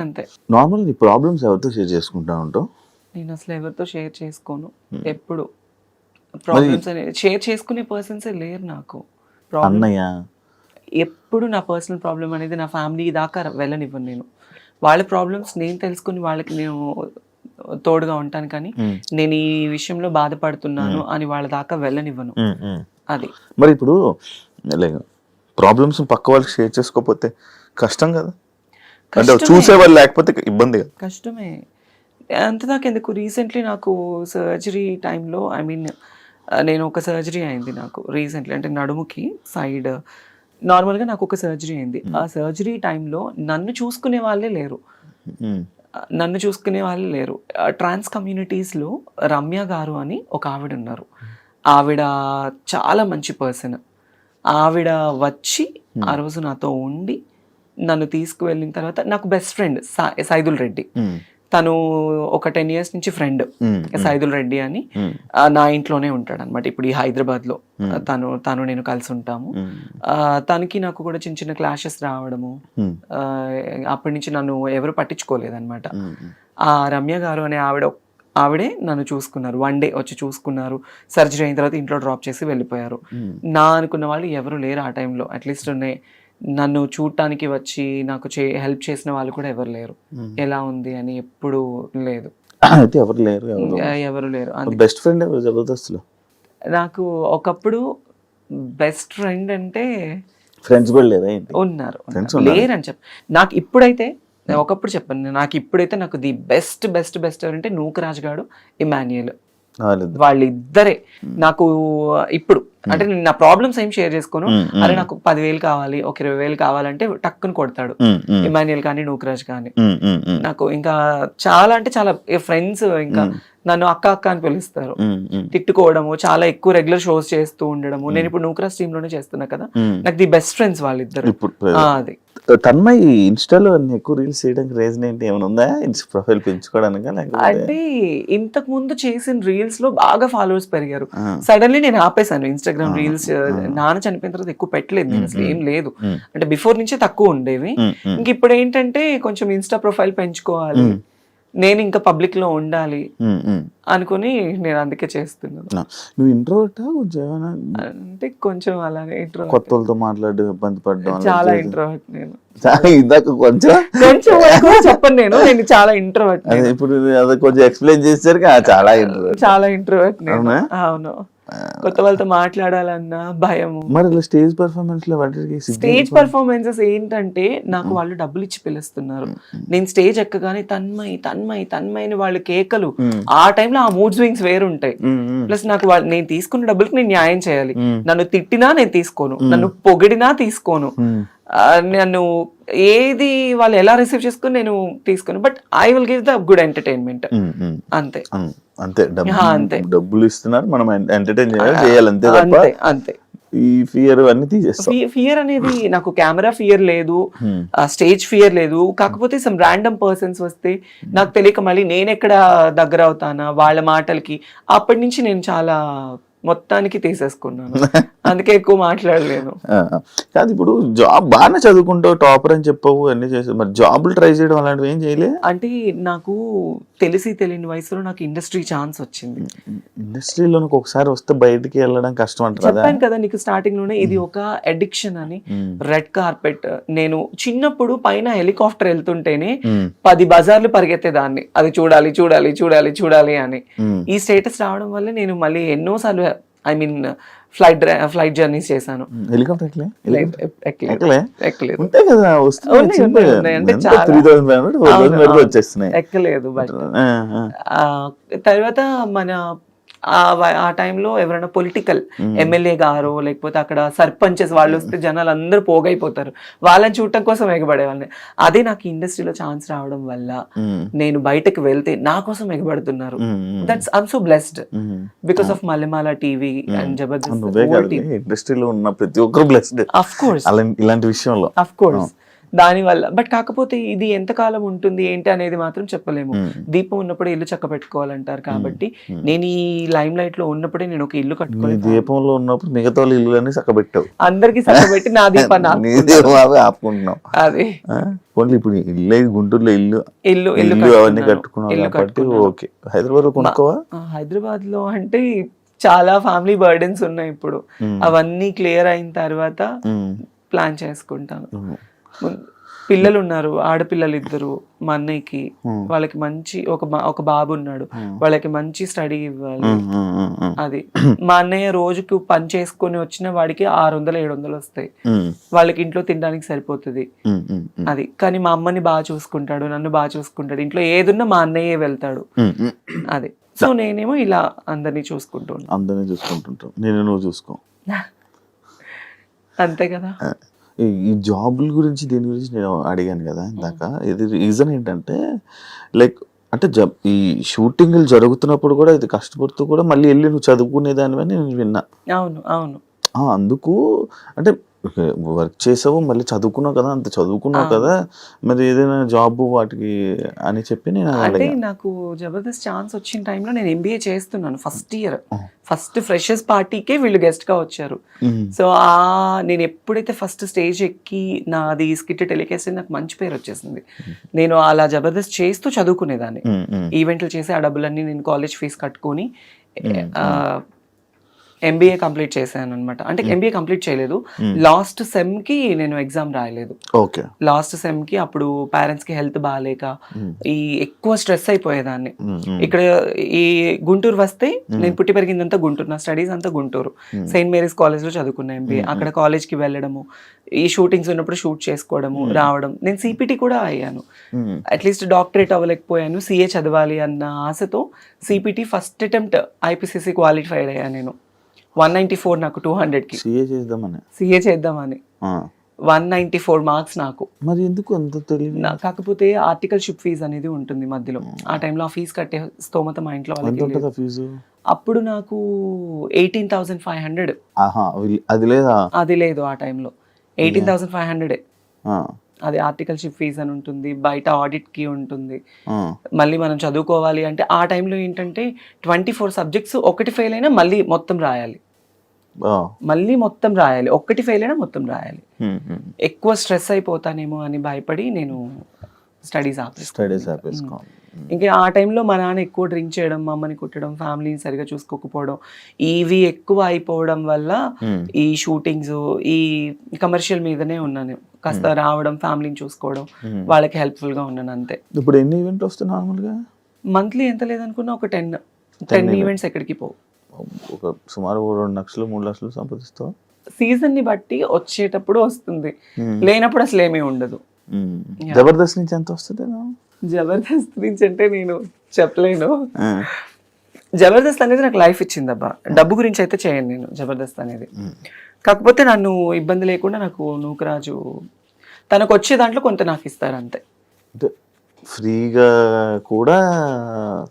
అంతే. నార్మల్ ప్రాబ్లమ్స్ ఎవరితో షేర్ చేసుకుంటా ఉంటావు? నేను అసలు ఎవరితో షేర్ చేసుకోను ఎప్పుడు. ప్రాబ్లమ్స్ అనేది షేర్ చేసుకునే పర్సన్సే లేరు నాకు. ప్రాబ్లమ్ అన్నయ్య ఎప్పుడు నా పర్సనల్ ప్రాబ్లం అనేది నా ఫ్యామిలీ దాకా వెళ్ళనివ్వను నేను. వాళ్ళ ప్రాబ్లమ్స్ నేను తెలుసుకుని వాళ్ళకి నేను తోడుగా ఉంటాను, కానీ నేను ఈ విషయంలో బాధపడుతున్నాను అని వాళ్ళ దాకా వెళ్ళనివ్వను. అది మరి ఇప్పుడు ప్రాబ్లమ్స్ పక్క వాళ్ళకి షేర్ చేసుకోకపోతే కష్టం కదా, అంటే చూసేవాళ్ళు లేకపోతే ఇబ్బంది కదా. కష్టమే. అంతదాకా ఎందుకు, రీసెంట్లీ నాకు సర్జరీ టైంలో నేను ఒక సర్జరీ అయింది నాకు రీసెంట్లీ, అంటే నడుముకి సైడ్ నార్మల్గా నాకు ఒక సర్జరీ అయింది. ఆ సర్జరీ టైంలో నన్ను చూసుకునే వాళ్ళే లేరు. ట్రాన్స్ కమ్యూనిటీస్లో రమ్య గారు అని ఒక ఆవిడ ఉన్నారు. ఆవిడ చాలా మంచి పర్సన్. ఆవిడ వచ్చి ఆ రోజు నాతో ఉండి నన్ను తీసుకువెళ్ళిన తర్వాత నాకు బెస్ట్ ఫ్రెండ్ సైదుల్ రెడ్డి, తను ఒక 10 years నుంచి ఫ్రెండ్ సైదుల్ రెడ్డి అని, నా ఇంట్లోనే ఉంటాడు అనమాట. ఇప్పుడు ఈ హైదరాబాద్ లో తను నేను కలిసి ఉంటాము. తనకి నాకు కూడా చిన్న చిన్న క్లాషెస్ రావడము, అప్పటి నుంచి నన్ను ఎవరు పట్టించుకోలేదన్నమాట. ఆ రమ్య గారు అనే ఆవిడే నన్ను చూసుకున్నారు. 1 day వచ్చి చూసుకున్నారు. సర్జరీ అయిన తర్వాత ఇంట్లో డ్రాప్ చేసి వెళ్ళిపోయారు. నా అనుకున్న వాళ్ళు ఎవరు లేరు ఆ టైంలో. అట్లీస్ట్ నన్ను చూడటానికి వచ్చి నాకు హెల్ప్ చేసిన వాళ్ళు కూడా ఎవరు లేరు. ఎలా ఉంది అని ఎప్పుడు లేదు. అయితే ఎవరు లేరు. బెస్ట్ ఫ్రెండ్ ఎవరు జబర్దస్త్లో? నాకు ఒకప్పుడు బెస్ట్ ఫ్రెండ్ అంటే ఫ్రెండ్స్ కూడా లేదా? ఉన్నారు, లేరని చెప్పి నాకు ఇప్పుడైతే ఒకప్పుడు చెప్పాను. నాకు ఇప్పుడైతే నాకు ది బెస్ట్ ఎవరంటే నూకరాజ్ గాడు, ఇమాన్యుయల్, వాళ్ళిద్దరే నాకు ఇప్పుడు. అంటే నేను నా ప్రాబ్లమ్స్ ఏం షేర్ చేసుకోను. అరే నాకు 10,000 కావాలి, ఒక 20,000 కావాలంటే టక్కుని కొడతాడు ఇమాన్యుయల్ కానీ నూకరాజ్ కానీ. నాకు ఇంకా చాలా అంటే చాలా ఫ్రెండ్స్, ఇంకా నన్ను అక్క అని పిలుస్తారు. తిట్టుకోవడము, చాలా ఎక్కువ రెగ్యులర్ షోస్ చేస్తూ ఉండడము. నేను ఇప్పుడు నూకరాజ్ టీమ్ లోనే చేస్తున్నా కదా. నాకు ది బెస్ట్ ఫ్రెండ్స్ వాళ్ళిద్దరు. అది తన్మయ్ ఇన్స్టాలో ఎక్కువ రీల్స్ చేయడానికి రీజన్ ఏంటి? ఏమైనా ఉందా? ప్రొఫైల్ పెంచుకోవడానికి? అంటే ఇంతకు ముందు చేసిన రీల్స్ లో బాగా ఫాలోవర్స్ పెరిగారు. సడన్లీ నేను ఆపేశాను ఇన్స్టాగ్రామ్ రీల్స్. నాన్న చనిపోయిన తర్వాత ఎక్కువ పెట్టలేదు నేను, అసలు ఏం లేదు. అంటే బిఫోర్ నుంచే తక్కువ ఉండేవి. ఇంక ఇప్పుడు ఏంటంటే కొంచెం ఇన్స్టా ప్రొఫైల్ పెంచుకోవాలి, నేను ఇంకా పబ్లిక్ లో ఉండాలి అనుకుని నేను అందుకే చేస్తున్నాను. నువ్వు ఇంట్రోవర్టా కొంచెం? అంటే కొంచెం అలానే ఇంట్రోవర్ట్. కొత్త వాళ్ళతో మాట్లాడడం, ఇబ్బంది పడడం? చాలా ఇంట్రోవర్ట్ నేను. ఇందాక కొంచెం చెప్పను నేను చాలా ఇంట్రోవర్ట్. ఇప్పుడు అది కొంచెం ఎక్స్ప్లెయిన్ చేసేసరికి చాలా ఇంట్రోవర్ట్ నేను. అవును, కొత్త వాళ్ళతో మాట్లాడాలన్నా భయము. మరి స్టేజ్ పర్ఫార్మెన్సెస్ ఏంటంటే నాకు వాళ్ళు డబ్బులు ఇచ్చి పిలుస్తున్నారు. నేను స్టేజ్ ఎక్కగానే తన్మయ్ వాళ్ళు కేకలు. ఆ టైంలో ఆ మూడ్ స్వింగ్స్ వేరుంటాయి. ప్లస్ నాకు నేను తీసుకున్న డబ్బులకి నేను న్యాయం చేయాలి. నన్ను తిట్టినా నేను తీసుకోను, నన్ను పొగిడినా తీసుకోను, నన్ను ఏది వాళ్ళు ఎలా రిసీవ్ చేసుకుని నేను తీసుకోను. But I will give the good entertainment. అంతే అంతే. డబ్బులు ఇస్తున్నారు, మనం ఎంటర్టైన్ చేయాలి అంతే. అంతే. ఈ ఫియర్ అన్ని తీసేస్తాం. ఫియర్ అనేది నాకు కెమెరా ఫియర్ లేదు, స్టేజ్ ఫియర్ లేదు. కాకపోతే సమ్ ర్యాండమ్ పర్సన్స్ వస్తే నాకు తెలియక మళ్ళీ నేను ఎక్కడ దగ్గర అవుతానా వాళ్ళ మాటలకి, అప్పటి నుంచి నేను చాలా మొత్తానికి తీసేసుకున్నాను. అందుకే ఎక్కువ మాట్లాడలేను. కాదు, ఇప్పుడు జాబ్ బాగానే చదువుకుంటావు, టాపర్ అని చెప్పవు, అన్ని చేసావు, మరి జాబులు ట్రై చేయడం అలాంటివి ఏం చేయలే? అంటే నాకు తెలియని వయసులో నాకు ఇండస్ట్రీ ఛాన్స్ వచ్చింది. ఇండస్ట్రీలో ఒకసారి వస్తే బయటికి వెళ్ళడం కష్టం అంటారు. చెప్పాను కదా నీకు స్టార్టింగ్ లోనే, ఇది ఒక అడిక్షన్ అని. రెడ్ కార్పెట్, నేను చిన్నప్పుడు పైన హెలికాప్టర్ వెళ్తుంటేనే 10 బజార్లు పరిగెత్తేదాన్ని, అది చూడాలి చూడాలి చూడాలి చూడాలి అని. ఈ స్టేటస్ రావడం వల్ల నేను మళ్ళీ ఎన్నోసార్లు ఫ్లైట్ జర్నీస్ చేశాను. హెలికాప్టర్ ఎక్కలేదు. బట్ తర్వాత మన ఆ టైంలో ఎవరైనా పొలిటికల్ ఎమ్మెల్యే గారు లేకపోతే అక్కడ సర్పంచెస్ వాళ్ళు వస్తే జనాలు అందరూ పోగైపోతారు, వాళ్ళని చూడటం కోసం ఎగబడేవాళ్ళని. అదే నాకు ఇండస్ట్రీలో ఛాన్స్ రావడం వల్ల నేను బయటకు వెళ్తే నా కోసం ఎగబడుతున్నారు. That's I'm so blessed because of Mallemala TV and Jabardasth. ఇండస్ట్రీలో ఉన్న ప్రతి ఒక్కరు బ్లెస్డ్ ఆఫ్ కోర్స్ ఇలాంటి విషయంలో, ఆఫ్ కోర్స్. దానివల్ల. బట్ కాకపోతే ఇది ఎంతకాలం ఉంటుంది ఏంటి అనేది మాత్రం చెప్పలేము. దీపం ఉన్నప్పుడే ఇల్లు చక్క పెట్టుకోవాలంటారు. కాబట్టి నేను ఈ లైమ్ లైట్ లో ఉన్నప్పుడే నేను ఒక ఇల్లు కట్టుకోవాలి. దీపంలో ఉన్నప్పుడు మిగతా ఇల్లు చక్కబెట్టావు, అందరికి చక్కబెట్టి నా దీపాన్ని ఆపుకుంటున్నావు. అది ఇప్పుడు ఇల్లు గుంటూరులో ఇల్లు అవన్నీ కట్టుకున్నావు కాబట్టి ఓకే. హైదరాబాద్ లో కొనుక్కోవా? హైదరాబాద్ లో అంటే చాలా ఫ్యామిలీ బర్డెన్స్ ఉన్నాయి ఇప్పుడు. అవన్నీ క్లియర్ అయిన తర్వాత ప్లాన్ చేసుకుంటాను. పిల్లలు ఉన్నారు, ఆడపిల్లలు 2 మా అన్నయ్యకి. వాళ్ళకి మంచి ఒక బాబు ఉన్నాడు, వాళ్ళకి మంచి స్టడీ ఇవ్వాలి. అది మా అన్నయ్య రోజుకు పని చేసుకొని వచ్చిన వాడికి 600-700 వస్తాయి. వాళ్ళకి ఇంట్లో తినడానికి సరిపోతుంది. అది కానీ మా అమ్మని బాగా చూసుకుంటాడు, నన్ను బాగా చూసుకుంటాడు. ఇంట్లో ఏదున్నా మా అన్నయ్యే వెళ్తాడు. అది సో నేనేమో ఇలా అందరినీ చూసుకుంటుంటాను. నేను నువ్వు చూసుకో అంతే కదా. ఈ జాబుల గురించి దీని గురించి నేను అడిగాను కదా ఇందాక. ఇది రీజన్ ఏంటంటే లైక్ అంటే ఈ షూటింగ్లు జరుగుతున్నప్పుడు కూడా ఇది కష్టపడుతూ కూడా మళ్ళీ వెళ్ళి నువ్వు చదువుకునేదానివని నేను విన్నా. అవును అందుకు అంటే వర్క్ చేసావు, మళ్ళీ చదువుకున్నావు కదా, అంత చదువుకున్నావు కదా, మరి ఏదైనా జాబ్ వాటికి అని చెప్పి నేను అంటే నాకు జబర్దస్త్ ఛాన్స్ వచ్చిన టైంలో నేను ఎంబీఏ చేస్తున్నాను. ఫస్ట్ ఫ్రెషర్స్ పార్టీకే వీళ్ళు గెస్ట్ గా వచ్చారు. సో నేను ఎప్పుడైతే ఫస్ట్ స్టేజ్ ఎక్కి నాది స్కిట్ టెలికాస్ట్ నాకు మంచి పేరు వచ్చేసింది. నేను అలా జబర్దస్త్ చేస్తూ చదువుకునేదాన్ని. ఈవెంట్లు చేసి ఆ డబ్బులన్నీ నేను కాలేజ్ ఫీజు కట్టుకొని ఎంబీఏ కంప్లీట్ చేశాను అనమాట. అంటే ఎంబీఏ కంప్లీట్ చేయలేదు, లాస్ట్ సెమ్ కి నేను ఎగ్జామ్ రాయలేదు. లాస్ట్ సెమ్ కి అప్పుడు పేరెంట్స్ కి హెల్త్ బాగాలేక ఎక్కువ స్ట్రెస్ అయిపోయేదాన్ని. ఇక్కడ ఈ గుంటూరు వస్తే నేను పుట్టి పెరిగిందంతా గుంటూరు, నా స్టడీస్ అంతా గుంటూరు. సెయింట్ మేరీస్ కాలేజ్ లో చదువుకున్నా ఎంబీఏ. అక్కడ కాలేజ్ కి వెళ్ళడము, ఈ షూటింగ్స్ ఉన్నప్పుడు షూట్ చేసుకోవడము, రావడం. నేను సిపిటి కూడా అయ్యాను, అట్లీస్ట్ డాక్టరేట్ అవ్వలేకపోయాను. సిఏ చదవాలి అన్న ఆశతో CPT first attempt IPCC qualified అయ్యాను నేను. 194 నాకు 200కి సిఏ చేద్దామని 194 మార్క్స్ నాకు. మరి ఎందుకు అంత తెలియదు? కాకపోతే ఆర్టికల్షిప్ ఫీజు అనేది ఉంటుంది మధ్యలో. ఆ టైంలో ఆ ఫీజు కట్టే స్తోమత మా ఇంట్లో వాళ్ళకి. అప్పుడు నాకు 18,500. అది లేదు ఆ టైంలో. 18,500 అది ఆర్టికల్షిప్ ఫీజు అని ఉంటుంది, బయట ఆడిట్ కి ఉంటుంది. మళ్ళీ మనం చదువుకోవాలి అంటే ఆ టైంలో ఏంటంటే 24 సబ్జెక్ట్స్, ఒకటి ఫెయిల్ అయినా మళ్ళీ మొత్తం రాయాలి. ఒక్కటి ఫెయిల్ అయినా మొత్తం రాయాలి. ఎక్కువ స్ట్రెస్ అయిపోతానేమో అని భయపడి నేను స్టడీస్ ఆపేసుకున్నాను. ఇంకా ఆ టైంలో మా నాన్న ఎక్కువ డ్రింక్ చేయడం, మా అమ్మని కుట్టడం, ఫ్యామిలీని సరిగా చూసుకోకపోవడం, ఇవి ఎక్కువ అయిపోవడం వల్ల ఈ షూటింగ్స్, ఈ కమర్షియల్ మీదనే ఉన్నాను. కాస్త రావడం, ఫ్యామిలీని చూసుకోవడం, వాళ్ళకి హెల్ప్ఫుల్ గా ఉన్నాను అంతే. ఇప్పుడు ఎన్ని ఈవెంట్ వస్తాయి నార్మల్గా? మంత్లీ ఎంత లేదనుకున్నా ఒక 10 ఈవెంట్స్ ఎక్కడికి పోవు. ఒక సుమారు 2 లక్షలు 3 లక్షలు సంపాదిస్తావు. సీజన్ ని బట్టి వచ్చేటప్పుడు వస్తుంది, లేనప్పుడు అసలు ఏమీ ఉండదు. జబర్దస్త్ నుంచి ఎంత వస్తుంది? జబర్దస్త్ నుంచి అంటే నేను చెప్పలేను. జబర్దస్త్ అనేది నాకు లైఫ్ ఇచ్చింది అబ్బా. డబ్బు గురించి అయితే చేయను నేను జబర్దస్త్ అనేది. కాకపోతే నన్ను ఇబ్బంది లేకుండా నాకు నూకరాజు తనకు వచ్చే దాంట్లో కొంత నాకు ఇస్తారు అంతే. ఫ్రీగా కూడా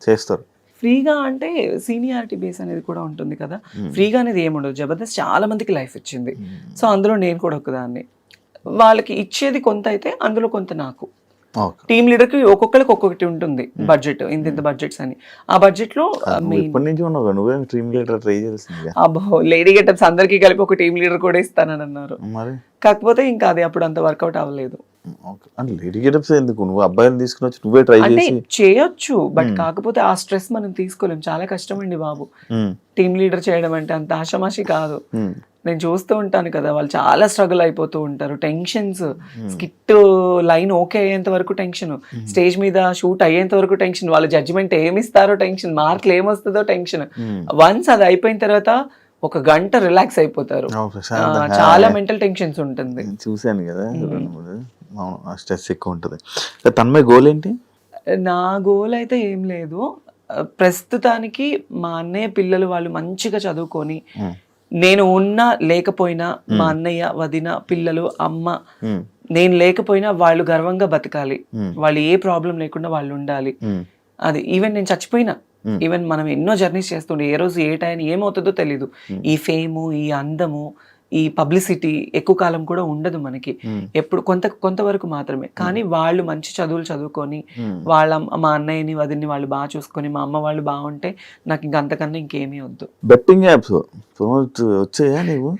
చేస్తారు. ఫ్రీగా అంటే సీనియారిటీ బేస్ అనేది కూడా ఉంటుంది కదా. ఫ్రీగా అనేది ఏముండదు. జబర్దస్త్ చాలా మందికి లైఫ్ ఇచ్చింది. సో అందులో నేను కూడా ఒకదాన్ని. వాళ్ళకి ఇచ్చేది కొంత అయితే అందులో కొంత నాకు. టీమ్ లీడర్ కి ఒక్కొక్కరికి ఒక్కొక్కటి ఉంటుంది బడ్జెట్, ఇంత బడ్జెట్స్ అని. ఆ బడ్జెట్ లో అబ్బో లేడీ గెటప్స్ అందరికి కలిపి ఒక టీమ్ లీడర్ కూడా ఇస్తానని అన్నారు. కాకపోతే ఇంకా అది అప్పుడు అంత వర్కౌట్ అవ్వలేదు. అంటే చేయొచ్చు, బట్ కాకపోతే ఆ స్ట్రెస్ మనం తీసుకోలేం. చాలా కష్టం అండి బాబు టీమ్ లీడర్ చేయడం అంటే. అంత ఆషామాషి కాదు. నేను చూస్తూ ఉంటాను కదా, వాళ్ళు చాలా స్ట్రగుల్ అయిపోతూ ఉంటారు. టెన్షన్స్, స్కిట్ లైన్ ఓకే అయ్యేంత వరకు టెన్షన్, స్టేజ్ మీద షూట్ అయ్యేంత వరకు టెన్షన్, వాళ్ళు జడ్జిమెంట్ ఏమిస్తారో టెన్షన్, మార్కులు ఏమొస్తుందో టెన్షన్. వన్స్ అది అయిపోయిన తర్వాత ఒక గంట రిలాక్స్ అయిపోతారు. చాలా మెంటల్ టెన్షన్స్ ఉంటుంది. చూసాను కదా, స్ట్రెస్ ఎక్కువ ఉంటుంది. తన్మయ గోల్ ఏంటి? నా గోల్ అయితే ఏం లేదు ప్రస్తుతానికి. మా అన్నయ్య పిల్లలు వాళ్ళు మంచిగా చదువుకొని, నేను ఉన్నా లేకపోయినా మా అన్నయ్య, వదిన, పిల్లలు, అమ్మ, నేను లేకపోయినా వాళ్ళు గర్వంగా బతకాలి. వాళ్ళు ఏ ప్రాబ్లం లేకుండా వాళ్ళు ఉండాలి. అది ఈవెన్ నేను చచ్చిపోయినా, ఈవెన్ మనం ఎన్నో జర్నీస్ చేస్తుండే, ఏ రోజు ఏ టైం ఏమవుతుందో తెలీదు. ఈ ఫేము, ఈ అందము, ఈ పబ్లిసిటీ ఎక్కువ కాలం కూడా ఉండదు మనకి. ఎప్పుడు కొంతవరకు మాత్రమే. కానీ వాళ్ళు మంచి చదువులు చదువుకొని, మా అన్నయ్యని, వదిన్ని వాళ్ళు బాగా చూసుకొని, మా అమ్మ వాళ్ళు బాగుంటే నాకు ఇంక అంతకన్నా ఇంకేమీ వద్దు. బెట్టింగ్ యాప్స్ వచ్చాయా? నీవు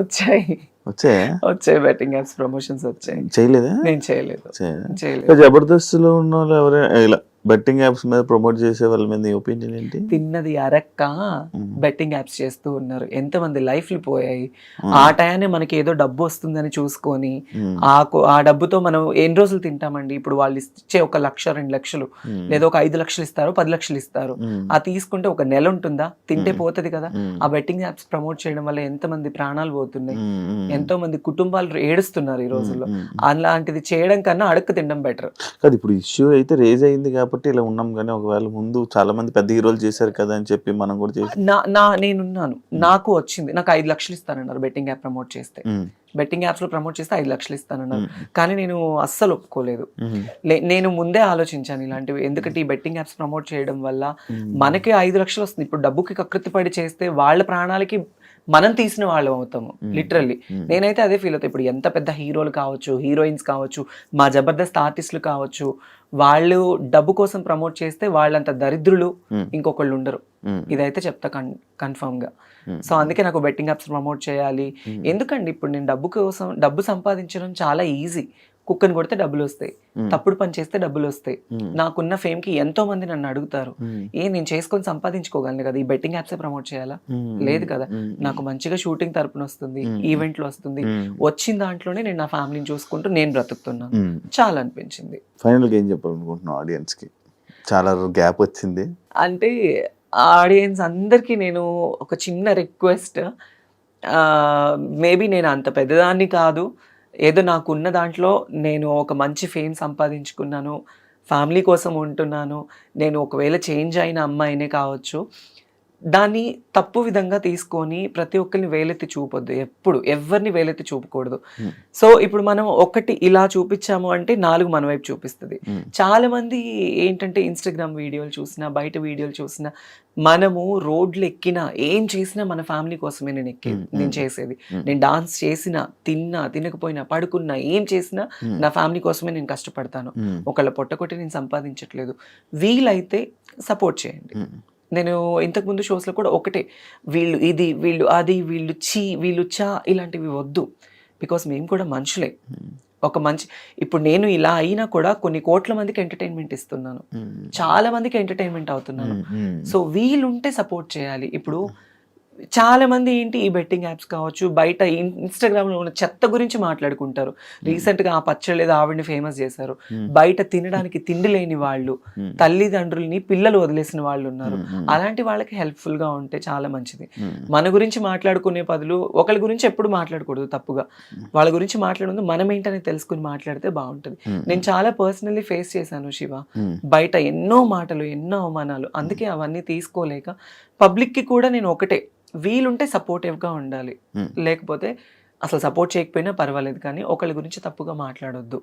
వచ్చాయి బెట్టింగ్ యాప్స్ ప్రమోషన్స్ వచ్చాయి. చేయలేదా? నేను చేయలేదు. జబర్దస్త్ లో ఉన్న వాళ్ళు ఎవరైనా ఇలా బెట్టింగ్ యాప్స్ మీద ప్రమోట్ చేసే వాళ్ళ మీద నీ ఒపీనియన్ ఏంటి? తిన్నది అరక్క బెట్టింగ్ యాప్స్ చేస్తూ ఉన్నారు. ఎంతమంది లైఫ్లు పోయాయి. ఆ టయాన్ని మనకి ఏదో డబ్బు వస్తుందని చూసుకొని ఆ డబ్బుతో మనం ఎన్ని రోజులు తింటామండి? ఇప్పుడు వాళ్ళు ఇచ్చే 1 లక్ష 2 లక్షలు లేదా ఒక 5 లక్షలు ఇస్తారు, 10 లక్షలు ఇస్తారు. ఆ తీసుకుంటే ఒక నెల ఉంటుందా? తింటే పోతుంది కదా. ఆ బెట్టింగ్ యాప్స్ ప్రమోట్ చేయడం వల్ల ఎంతమంది ప్రాణాలు పోతున్నాయి, ఎంతో మంది కుటుంబాలు ఏడుస్తున్నారు ఈ రోజుల్లో. అలాంటిది చేయడం కన్నా అడక్క తినడం బెటర్. కాదు, ఇప్పుడు ఇష్యూ అయితే రేజ్ అయింది కాబట్టి ఇలా ఉన్నాం, కానీ ఒకవేళ ముందు చాలా మంది పెద్ద హీరోలు చేశారు కదా అని చెప్పి మనం కూడా చేసి నేనున్నాను, నాకు వచ్చింది. నాకు 5 లక్షలు ఇస్తానన్నారు బెట్టింగ్ యాప్ ప్రమోట్ చేస్తే. బెట్టింగ్ యాప్స్ లో ప్రమోట్ చేస్తే 5 లక్షలు ఇస్తానన్నారు. కానీ నేను అస్సలు ఒప్పుకోలేదు. నేను ముందే ఆలోచించాను ఇలాంటివి. ఎందుకంటే ఈ బెట్టింగ్ యాప్స్ ప్రమోట్ చేయడం వల్ల మనకి 5 లక్షలు వస్తుంది. ఇప్పుడు డబ్బుకి కకృతి పడి చేస్తే వాళ్ళ ప్రాణాలకి మనం తీసిన వాళ్ళం అవుతాము లిటరల్లీ. నేనైతే అదే ఫీల్ అవుతాను. ఇప్పుడు ఎంత పెద్ద హీరోలు కావచ్చు, హీరోయిన్స్ కావచ్చు, మా జబర్దస్త్ ఆర్టిస్టులు కావచ్చు, వాళ్ళు డబ్బు కోసం ప్రమోట్ చేస్తే వాళ్ళంత దరిద్రులు ఇంకొకళ్ళు ఉండరు. ఇదైతే చెప్తా కన్ఫర్మ్ గా. సో అందుకే నాకు బెట్టింగ్ యాప్స్ ప్రమోట్ చేయాలి. ఎందుకండి ఇప్పుడు నేను డబ్బు సంపాదించడం చాలా ఈజీ. కుక్కని కొడితే డబ్బులు వస్తాయి, తప్పుడు పని చేస్తే డబ్బులు వస్తాయి. నాకున్న ఫేమ్ కి ఎంతో మంది నన్ను అడుగుతారు, నేను చేసుకొని సంపాదించుకోగలను కదా, ఈ బెట్టింగ్ యాప్సే ప్రమోట్ చేయాలా? లేదు కదా. నాకు మంచిగా షూటింగ్ తరపున వస్తుంది, ఈవెంట్లు వస్తుంది. వచ్చిన దాంట్లోనే నేను నా ఫ్యామిలీని చూసుకుంటూ నేను బ్రతుకుతున్నాను. చాలా అనిపించింది. ఫైనల్ గా ఏం చెప్పాలనుకుంటున్నావు ఆడియన్స్ కి? చాలా గ్యాప్ వచ్చింది అంటే ఆడియన్స్ అందరికీ నేను ఒక చిన్న రిక్వెస్ట్. మేబీ నేను అంత పెద్దదాన్ని కాదు, ఏదో నాకున్న దాంట్లో నేను ఒక మంచి ఫేమ్ సంపాదించుకున్నాను, ఫ్యామిలీ కోసం ఉంటున్నాను. నేను ఒకవేళ చేంజ్ అయిన అమ్మాయినే కావచ్చు, దాన్ని తప్పు విధంగా తీసుకొని ప్రతి ఒక్కరిని వేలెత్తి చూపొద్దు. ఎప్పుడు ఎవరిని వేలెత్తి చూపకూడదు. సో ఇప్పుడు మనం ఒకటి ఇలా చూపించాము అంటే 4 మన వైపు చూపిస్తుంది. చాలా మంది ఏంటంటే ఇన్స్టాగ్రామ్ వీడియోలు చూసినా, బయట వీడియోలు చూసినా, మనము రోడ్లు ఎక్కినా, ఏం చేసినా మన ఫ్యామిలీ కోసమే నేను చేసేది. నేను డాన్స్ చేసినా, తిన్నా, తినకపోయినా, పడుకున్నా, ఏం చేసినా నా ఫ్యామిలీ కోసమే నేను కష్టపడతాను. ఒకళ్ళ పొట్టకొట్టి నేను సంపాదించట్లేదు. వీలైతే సపోర్ట్ చేయండి. నేను ఇంతకుముందు షోస్లో కూడా ఒకటే, వీళ్ళు ఇది, వీళ్ళు అది, వీళ్ళు వీళ్ళు ఇలాంటివి వద్దు. బికాస్ మేము కూడా మనుషులే. ఒక మంచి ఇప్పుడు నేను ఇలా అయినా కూడా కొన్ని కోట్ల మందికి ఎంటర్టైన్మెంట్ ఇస్తున్నాను, చాలా మందికి ఎంటర్టైన్మెంట్ అవుతున్నాను. సో వీళ్ళుంటే సపోర్ట్ చేయాలి. ఇప్పుడు చాలా మంది ఏంటి, ఈ బెట్టింగ్ యాప్స్ కావచ్చు, బయట ఇన్స్టాగ్రామ్లో ఉన్న చెత్త గురించి మాట్లాడుకుంటారు. రీసెంట్గా ఆ పచ్చడి లేదా ఆవిడని ఫేమస్ చేశారు. బయట తినడానికి తిండి లేని వాళ్ళు, తల్లిదండ్రుల్ని పిల్లలు వదిలేసిన వాళ్ళు ఉన్నారు. అలాంటి వాళ్ళకి హెల్ప్ఫుల్గా ఉంటే చాలా మంచిది. మన గురించి మాట్లాడుకునే బదులు ఒకళ్ళ గురించి ఎప్పుడు మాట్లాడకూడదు తప్పుగా. వాళ్ళ గురించి మాట్లాడదు, మనం ఏంటని తెలుసుకుని మాట్లాడితే బాగుంటుంది. నేను చాలా పర్సనల్లీ ఫేస్ చేశాను శివ. బయట ఎన్నో మాటలు, ఎన్నో అవమానాలు. అందుకే అవన్నీ తీసుకోలేక పబ్లిక్కి కూడా నేను ఒకటే, వీలుంటే సపోర్టివ్గా ఉండాలి. లేకపోతే అసలు సపోర్ట్ చేయకపోయినా పర్వాలేదు, కానీ ఒకళ్ళ గురించి తప్పుగా మాట్లాడొద్దు.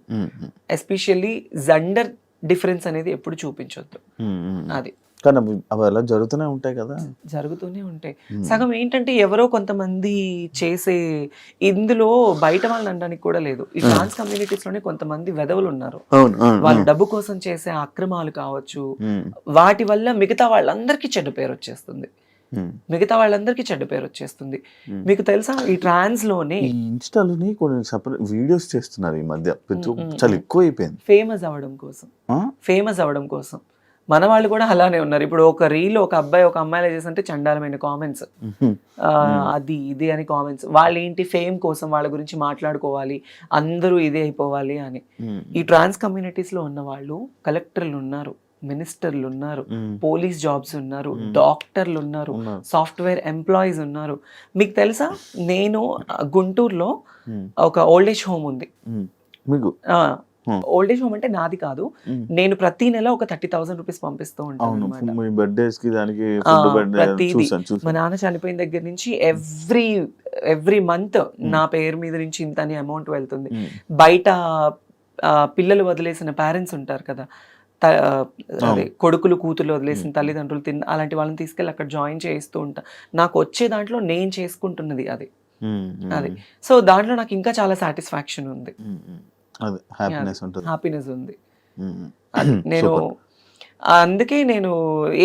ఎస్పెషల్లీ జెండర్ డిఫరెన్స్ అనేది ఎప్పుడు చూపించొద్దు. అది కానీ అవి అలా జరుగుతూనే ఉంటాయి కదా, జరుగుతూనే ఉంటాయి. సగం ఏంటంటే ఎవరో కొంతమంది చేసే, ఇందులో బయట వాళ్ళని అనడానికి కూడా లేదు. ఈ ట్రాన్స్ కమ్యూనిటీస్ లోనే కొంతమంది వెధవులు ఉన్నారు. వాళ్ళు డబ్బు కోసం చేసే అక్రమాలు కావచ్చు, వాటి వల్ల మిగతా వాళ్ళందరికీ చెడ్డ పేరు వచ్చేస్తుంది. మీకు తెలుసా ఈ ట్రాన్స్ లోనే ఇన్స్టాలోని కొన్ని సెపరేట్ వీడియోస్ చేస్తున్నారు ఈ మధ్య, చాలా ఎక్కువ అయిపోయింది. ఫేమస్ అవ్వడం కోసం మన వాళ్ళు కూడా అలానే ఉన్నారు. ఇప్పుడు ఒక రీల్ ఒక అబ్బాయి ఒక అమ్మాయిలా చేస్తుంటే చండాలమైన కామెంట్స్, అది ఇది అని కామెంట్స్. వాళ్ళు ఏంటి, ఫేమ్ కోసం వాళ్ళ గురించి మాట్లాడుకోవాలి, అందరూ ఇదే అయిపోవాలి అని. ఈ ట్రాన్స్ కమ్యూనిటీస్ లో ఉన్న వాళ్ళు కలెక్టర్లు ఉన్నారు, మినిస్టర్లు ఉన్నారు, పోలీస్ జాబ్స్ ఉన్నారు, డాక్టర్లు ఉన్నారు, సాఫ్ట్వేర్ ఎంప్లాయీస్ ఉన్నారు. మీకు తెలుసా, నేను గుంటూరులో ఒక ఓల్డ్ ఏజ్ హోమ్ ఉంది. ఓల్డ్ ఏజ్ హోమ్ అంటే నాది కాదు, నేను ప్రతి నెల ఒక 30,000 రూపీస్ పంపిస్తూ ఉంటాను. మా నాన్న చనిపోయిన దగ్గర నుంచి ఎవ్రీ మంత్ నా పేరు మీద నుంచి ఇంత అని అమౌంట్ వెళ్తుంది. బయట పిల్లలు వదిలేసిన పేరెంట్స్ ఉంటారు కదా, అదే కొడుకులు కూతురు వదిలేసిన తల్లిదండ్రులు అలాంటి వాళ్ళని తీసుకెళ్ళి అక్కడ జాయిన్ చేస్తూ ఉంటా. నాకు వచ్చే దాంట్లో నేను చేసుకుంటున్నది అది. సో దాంట్లో నాకు ఇంకా చాలా సాటిస్ఫాక్షన్ ఉంది, హ్యాపీనెస్ ఉంది. నేను అందుకే నేను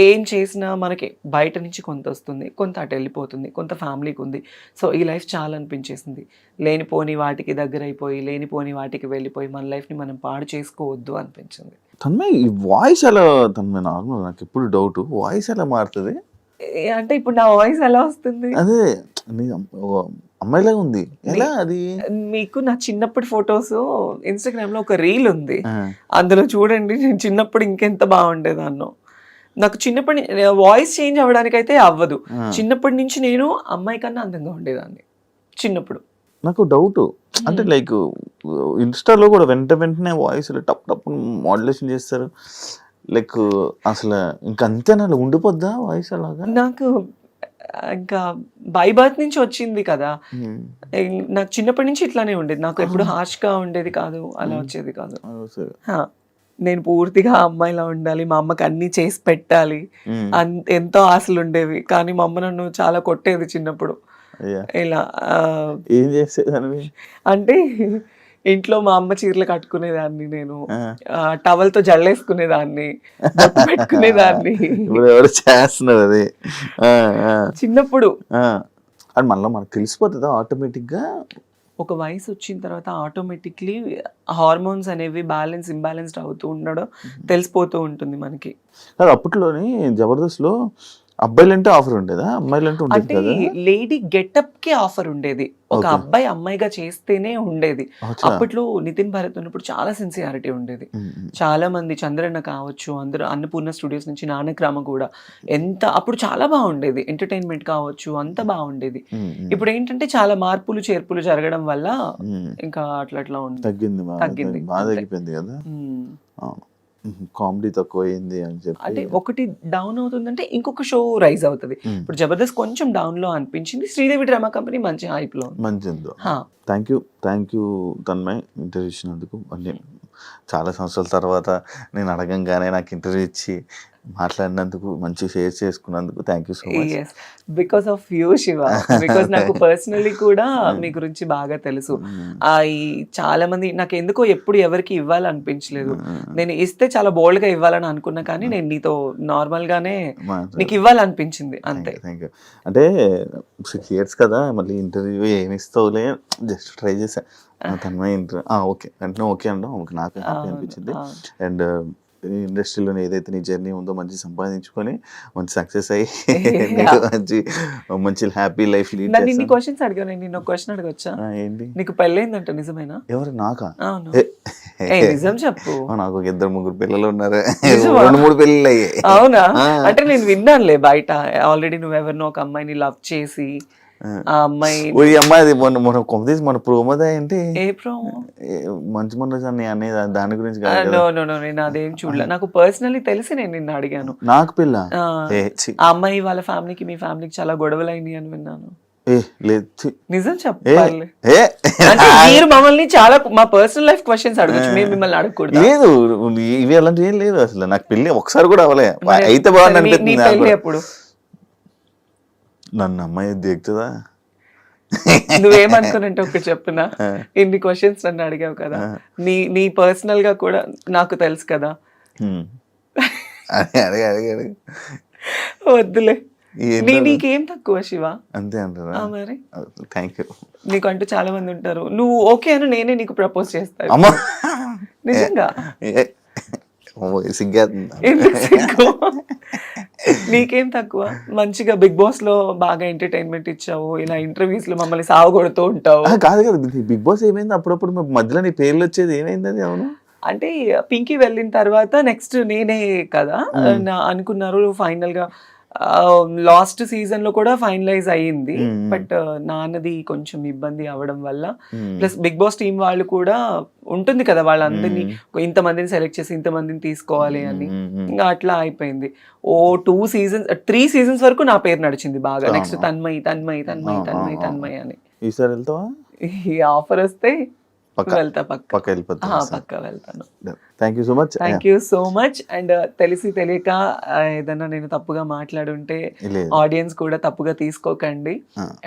ఏం చేసినా మనకి బయట నుంచి కొంత వస్తుంది, కొంత అటు వెళ్ళిపోతుంది, కొంత ఫ్యామిలీకి ఉంది. సో ఈ లైఫ్ చాలా అనిపించేసింది. లేనిపోని వాటికి దగ్గర అయిపోయి, లేనిపోని వాటికి వెళ్ళిపోయి మన లైఫ్ని మనం పాడు చేసుకోవద్దు అనిపించింది. తన్మయ్ ఈ వాయిస్ ఎలా తన్మయ్ నార్మల్ నాకు ఎప్పుడు డౌట్ వాయిస్ ఎలా మారుతుంది అంటే ఇప్పుడు నా వాయిస్ ఎలా వస్తుంది? అదే నీ అమ్మాయిలాగా ఉంది ఎలా అది మీకు నా చిన్నప్పటి ఫొటోస్ ఇన్స్టాగ్రామ్ లో ఒక రీల్ ఉంది, అందులో చూడండి. నేను చిన్నప్పుడు ఇంకెంత బాగుండేదాన్నో. నాకు చిన్నప్పటి వాయిస్ చేంజ్ అవ్వడానికి అయితే అవ్వదు. చిన్నప్పటి నుంచి నేను అమ్మాయి కన్నా అందంగా ఉండేదాన్ని చిన్నప్పుడు. నాకు డౌట్ అంటే లైక్ ఇన్స్టాలో కూడా వెంటనే వాయిస్ టప్ టప్ మోడ్యులేషన్ చేస్తారు లైక్ అసలు ఇంకా అంతేనా ఉండిపోద్దా వాయిస్ అలాగా? నాకు ఇంకా బై బర్త్ నుంచి వచ్చింది కదా, నాకు చిన్నప్పటి నుంచి ఇట్లానే ఉండేది. నాకు ఎప్పుడు హార్ష్గా ఉండేది కాదు, అలా వచ్చేది కాదు. నేను పూర్తిగా అమ్మాయిలా ఉండాలి, మా అమ్మకి అన్ని చేసి పెట్టాలి, ఎంతో ఆశలు ఉండేవి. కానీ మా అమ్మ నన్ను చాలా కొట్టేది చిన్నప్పుడు. ఇలా ఏం చేసేదాన్ని అంటే ఇంట్లో మా అమ్మ చీరలు కట్టుకునేదాన్ని, నేను టవల్తో జల్లేసుకునేదాన్ని, బొట్టు పెట్టుకునేదాన్ని చేస్తున్నారు అది చిన్నప్పుడు. అది మళ్ళీ మనకు తెలిసిపోతుందా ఆటోమేటిక్గా? ఒక వయసు వచ్చిన తర్వాత ఆటోమేటిక్లీ హార్మోన్స్ అనేవి ఇంబ్యాలెన్స్డ్ అవుతూ ఉండడం తెలిసిపోతూ ఉంటుంది మనకి. అప్పట్లోని జబర్దస్త్లో అబ్బాయిలంటే ఆఫర్ ఉండేదా, అమ్మాయిలంటే ఉండేది కదా? లేడీ గెటప్ కి ఆఫర్ ఉండేది, ఒక అబ్బాయి అమ్మాయిగా చేస్తేనే ఉండేది. అప్పట్లో నితిన్ భరత్ ఉన్నప్పుడు చాలా సిన్సియారిటీ ఉండేది. చాలా మంది చంద్రన్న కావచ్చు, అందరూ అన్నపూర్ణ స్టూడియోస్ నుంచి నానక్రామ కూడా ఎంత అప్పుడు చాలా బాగుండేది. ఎంటర్టైన్మెంట్ కావచ్చు అంత బాగుండేది. ఇప్పుడు ఏంటంటే చాలా మార్పులు చేర్పులు జరగడం వల్ల ఇంకా అట్లా ఉంది, తగ్గింది, బాగా తగ్గిపోయింది కదా. కామెడీ తక్కువ అయింది అని చెప్పి అంటే ఒకటి డౌన్ అవుతుందంటే ఇంకొక షో రైజ్ అవుతుంది. ఇప్పుడు జబర్దస్త్ కొంచెం డౌన్ లో అనిపించింది, శ్రీదేవి డ్రామా కంపెనీ మంచి హైప్ లో మంచిది. థ్యాంక్ యూ తన్మయ్ ఇంటర్వ్యూ ఇచ్చినందుకు. అంటే చాలా సంవత్సరాల తర్వాత నేను అడగంగానే నాకు ఇంటర్వ్యూ ఇచ్చి మాట్లాడినందుకు, మంచి షేర్ చేసుకున్నందుకు thank you so much. Because of you Shiva, because నాకు పర్సనలీ కూడా మీ గురించి బాగా తెలుసు. ఈ చాలా మంది నాకు ఎందుకో ఎప్పుడు ఎవరికి ఇవ్వాలనిపించలేదు. నేను ఇస్తే చాలా బోల్డ్ గా ఇవ్వాలని అనుకున్నా, కానీ నేను నీతో నార్మల్ గానే నీకు ఇవ్వాలనిపించింది అంతే. Thank you. అంటే 6 years కదా, మళ్ళీ ఇంటర్వ్యూ ఏమి ఇస్తావులే జస్ట్ ట్రై చేసా. తన్మయ్ ఇంటర్వ్యూ ఓకే అంటే ఓకే అంటాం, నాకు హ్యాపీ అనిపించింది. అండ్ ఇండస్ట్రీలో ఏదైతే నీ జర్నీ ఉందో మంచి సంపాదించుకొని మంచి సక్సెస్ అయ్యి మంచి హ్యాపీ లైఫ్ లీడ్ చేస్తాను. ఇన్ని క్వశ్చన్స్ అడిగాను, నేను ఒక క్వశ్చన్ అడగొచ్చా? ఏంటి? నీకు పెళ్ళైందంట నిజమేనా? ఎవరు? నాకా? నిజం చెప్పు. నాకు 2-3 పిల్లలు ఉన్నారు, 2-3 పెళ్ళిళ్ళు అయ్యాయి. అవునా? అంటే నేను విన్నానులే బయట ఆల్రెడీ నువ్వెవరినో ఒక అమ్మాయిని లవ్ చేసి ఆ అమ్మాయి అది మన ప్రోమోదా ఏంటి? ఏ ప్రోమో? మంచి మనోజాన్ని అనేది దాని గురించి నేను అదేం చూడలే. నాకు పర్సనల్లీ తెలిసి నేను నిన్ను అడిగాను. నాకు పిల్ల ఆ అమ్మాయి వాళ్ళ ఫ్యామిలీకి మీ ఫ్యామిలీకి చాలా గొడవలు అయినాయి అని విన్నాను. నిజం చెప్పాలి అంటే మీరు మమ్మల్ని చాలా మా పర్సనల్ లైఫ్ క్వశ్చన్స్ అడగచ్చు, మేము మిమ్మల్ని అడగకూడదు. లేదు, ఇవి అలాంటివి ఏం లేదు అసలు. నాకు పెళ్లి ఒకసారి కూడా అవ్వలే, అయితే బాగుంది. ఎప్పుడు నన్ను అమ్మాయి దిగుతుందా? నువ్వేమనుకున్నట్టు ఒకటి చెప్పునా, ఇన్ని క్వశ్చన్స్ నన్ను అడిగావు కదా, నీ పర్సనల్ గా కూడా నాకు తెలుసు కదా. వద్దులే, నీకేం తక్కువ శివ? అంతే అంటారా? మరి థ్యాంక్ యూ. నీకంటూ చాలా మంది ఉంటారు, నువ్వు ఓకే అని నేనే నీకు ప్రపోజ్ చేస్తాను. నిజంగా నీకేం తక్కువ? మంచిగా బిగ్ బాస్ లో బాగా ఎంటర్టైన్మెంట్ ఇచ్చావు, ఇలా ఇంటర్వ్యూస్ లో మమ్మల్ని సావగొడుతూ ఉంటావు. కాదు కదా, బిగ్ బాస్ ఏమైంది? అప్పుడప్పుడు మధ్యలో నీ పేర్లు వచ్చేది ఏమైంది అది? అవును, అంటే పింకీ వెళ్ళిన తర్వాత నెక్స్ట్ నేనే కదా అనుకున్నారు. ఫైనల్ గా లాస్ట్ సీజన్ లో కూడా ఫైనలైజ్ అయ్యింది, బట్ నాన్నది కొంచెం ఇబ్బంది అవడం వల్ల, ప్లస్ బిగ్ బాస్ టీం వాళ్ళు కూడా ఉంటుంది కదా, వాళ్ళందరినీ ఇంతమందిని సెలెక్ట్ చేసి ఇంతమందిని తీసుకోవాలి అని, ఇంకా అట్లా అయిపోయింది. 3 seasons వరకు నా పేరు నడిచింది బాగా. నెక్స్ట్ తన్మయ్ తన్మయ్ తన్మయ్ తన్మయ్ తన్మయ్ అని. ఈసారి వెళ్తావా? ఈ ఆఫర్ వస్తే పక్క వెళ్తా పక్క వెళ్ళిపోతాను. పక్క వెళ్తాను. Thank you so much. Thank you so much. And తెలిసి తెలియక ఏదన్నా నేను తప్పుగా మాట్లాడుంటే ఆడియన్స్ కూడా తప్పుగా తీసుకోకండి.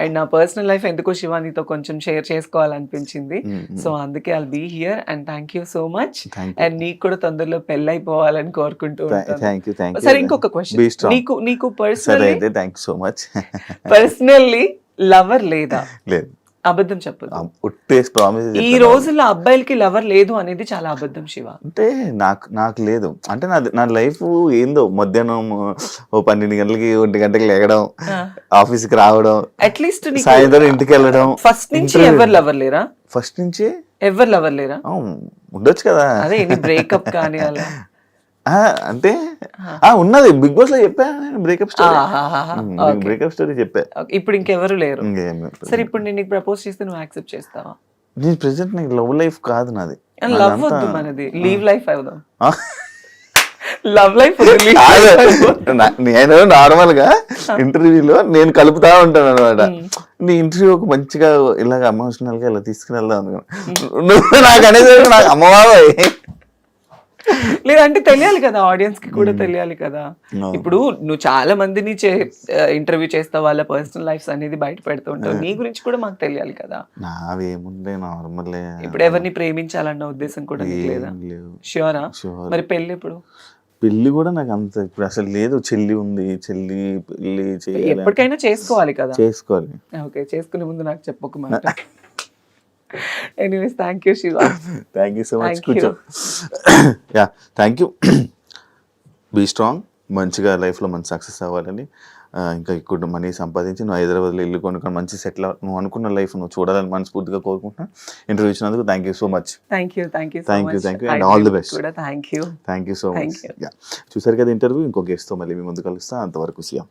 అండ్ నా పర్సనల్ లైఫ్ ఎందుకో శివానితో కొంచెం షేర్ చేసుకోవాలనిపించింది. సో అందుకే I'll be here and thank you so much. And నీకు కూడా తొందరలో పెళ్ళైపోవాలని కోరుకుంటూ ఉంటాను. సరే, ఇంకొక క్వశ్చన్, నీకు పర్సనల్లీ లవర్ లేదా? లేదు. అబద్ధం చెప్పదు. ఈ రోజుల్లో అబ్బాయిలకి లవర్ లేదు అనేది చాలా అబద్ధం శివ. అంటే నాకు లేదు. అంటే నా లైఫ్ ఏందో, మధ్యాహ్నం 12 గంటలకి 1 గంటకి లేగడం, ఆఫీస్ కి రావడం, అట్లీస్ట్ సాయంత్రం ఇంటికి వెళ్ళడం. ఫస్ట్ నుంచి ఎవరు లవర్ లేరా? ఫస్ట్ నుంచి ఎవరు లవర్ లేరా? ఉండొచ్చు కదా. అదే బ్రేకప్ కానీ అలా అంటే ఉన్నది. బిగ్ బాస్ లో చెప్పా బ్రేకప్ స్టోరీ. బ్రేకప్ స్టోరీ చెప్పా. ఇప్పుడు ఇంకెవరు లేరు. సరే, ఇప్పుడు నేను నీకు ప్రపోజ్ చేస్తే నువ్వు యాక్సెప్ట్ చేస్తావా? నేను ప్రెసెంట్ నీకు లవ్ లైఫ్ కాదు నాది. లవ్ వద్దు, మనది లీవ్ లైఫ్ అవుదాం. లవ్ లైఫ్ నేను నార్మల్ గా ఇంటర్వ్యూలో నేను కలుపుతా ఉంటాను అనమాట. నీ ఇంటర్వ్యూ ఒక మంచిగా ఇలాగ ఎమోషనల్ గా ఇలా తీసుకుని వెళ్దాం అనుకున్నా. నువ్వు నాకు అనేది నాకు అమ్మవాబాయ్ లేదంటే తెలియాలి కదా, ఆడియన్స్ కి కూడా తెలియాలి కదా. ఇప్పుడు నువ్వు చాలా మందిని ఇంటర్వ్యూ చేస్తావు, వాళ్ళ పర్సనల్ లైఫ్స్ అనేది బయట పెడుతూ ఉంటావు. నీ గురించి కూడా మాకు తెలియాలి కదా. నావేముండే నార్మల్. ఇప్పుడు ఎవరిని ప్రేమించాలన్న ఉద్దేశం కూడా నీకు లేదా? ష్యూరా? మరి పెళ్లి ఎప్పుడు? పెళ్లి కూడా నాకు అంత ఇప్పుడు అసలు లేదు. చెల్లి ఉంది, చెల్లి పెళ్లి ఎప్పటికైనా చేసుకోవాలి కదా. చేసుకోవాలి. ఓకే, చేసుకునే ముందు నాకు చెప్పొక మాట. Anyways, thank you Shiva. Thank you so much. కూర్చో. Yeah, thank you. Be strong. మంచిగా లైఫ్లో మంచి సక్సెస్ అవ్వాలని, ఇంకా ఎక్కువ మనీ సంపాదించి నువ్వు హైదరాబాద్లో ఇల్లు కొనుక్కొని మంచి సెటిల్ నువ్వు అనుకున్న లైఫ్ నువ్వు చూడాలని మనస్ఫూర్తిగా కోరుకుంటున్నాను. ఇంటర్వ్యూ ఇచ్చినందుకు thank you so much. Thank you and all the best. Thank you so much. చూసారు కదా ఇంటర్వ్యూ. ఇంకో గెస్ట్తో మళ్ళీ మీ ముందు కలుస్తా. అంతవరకు సియా.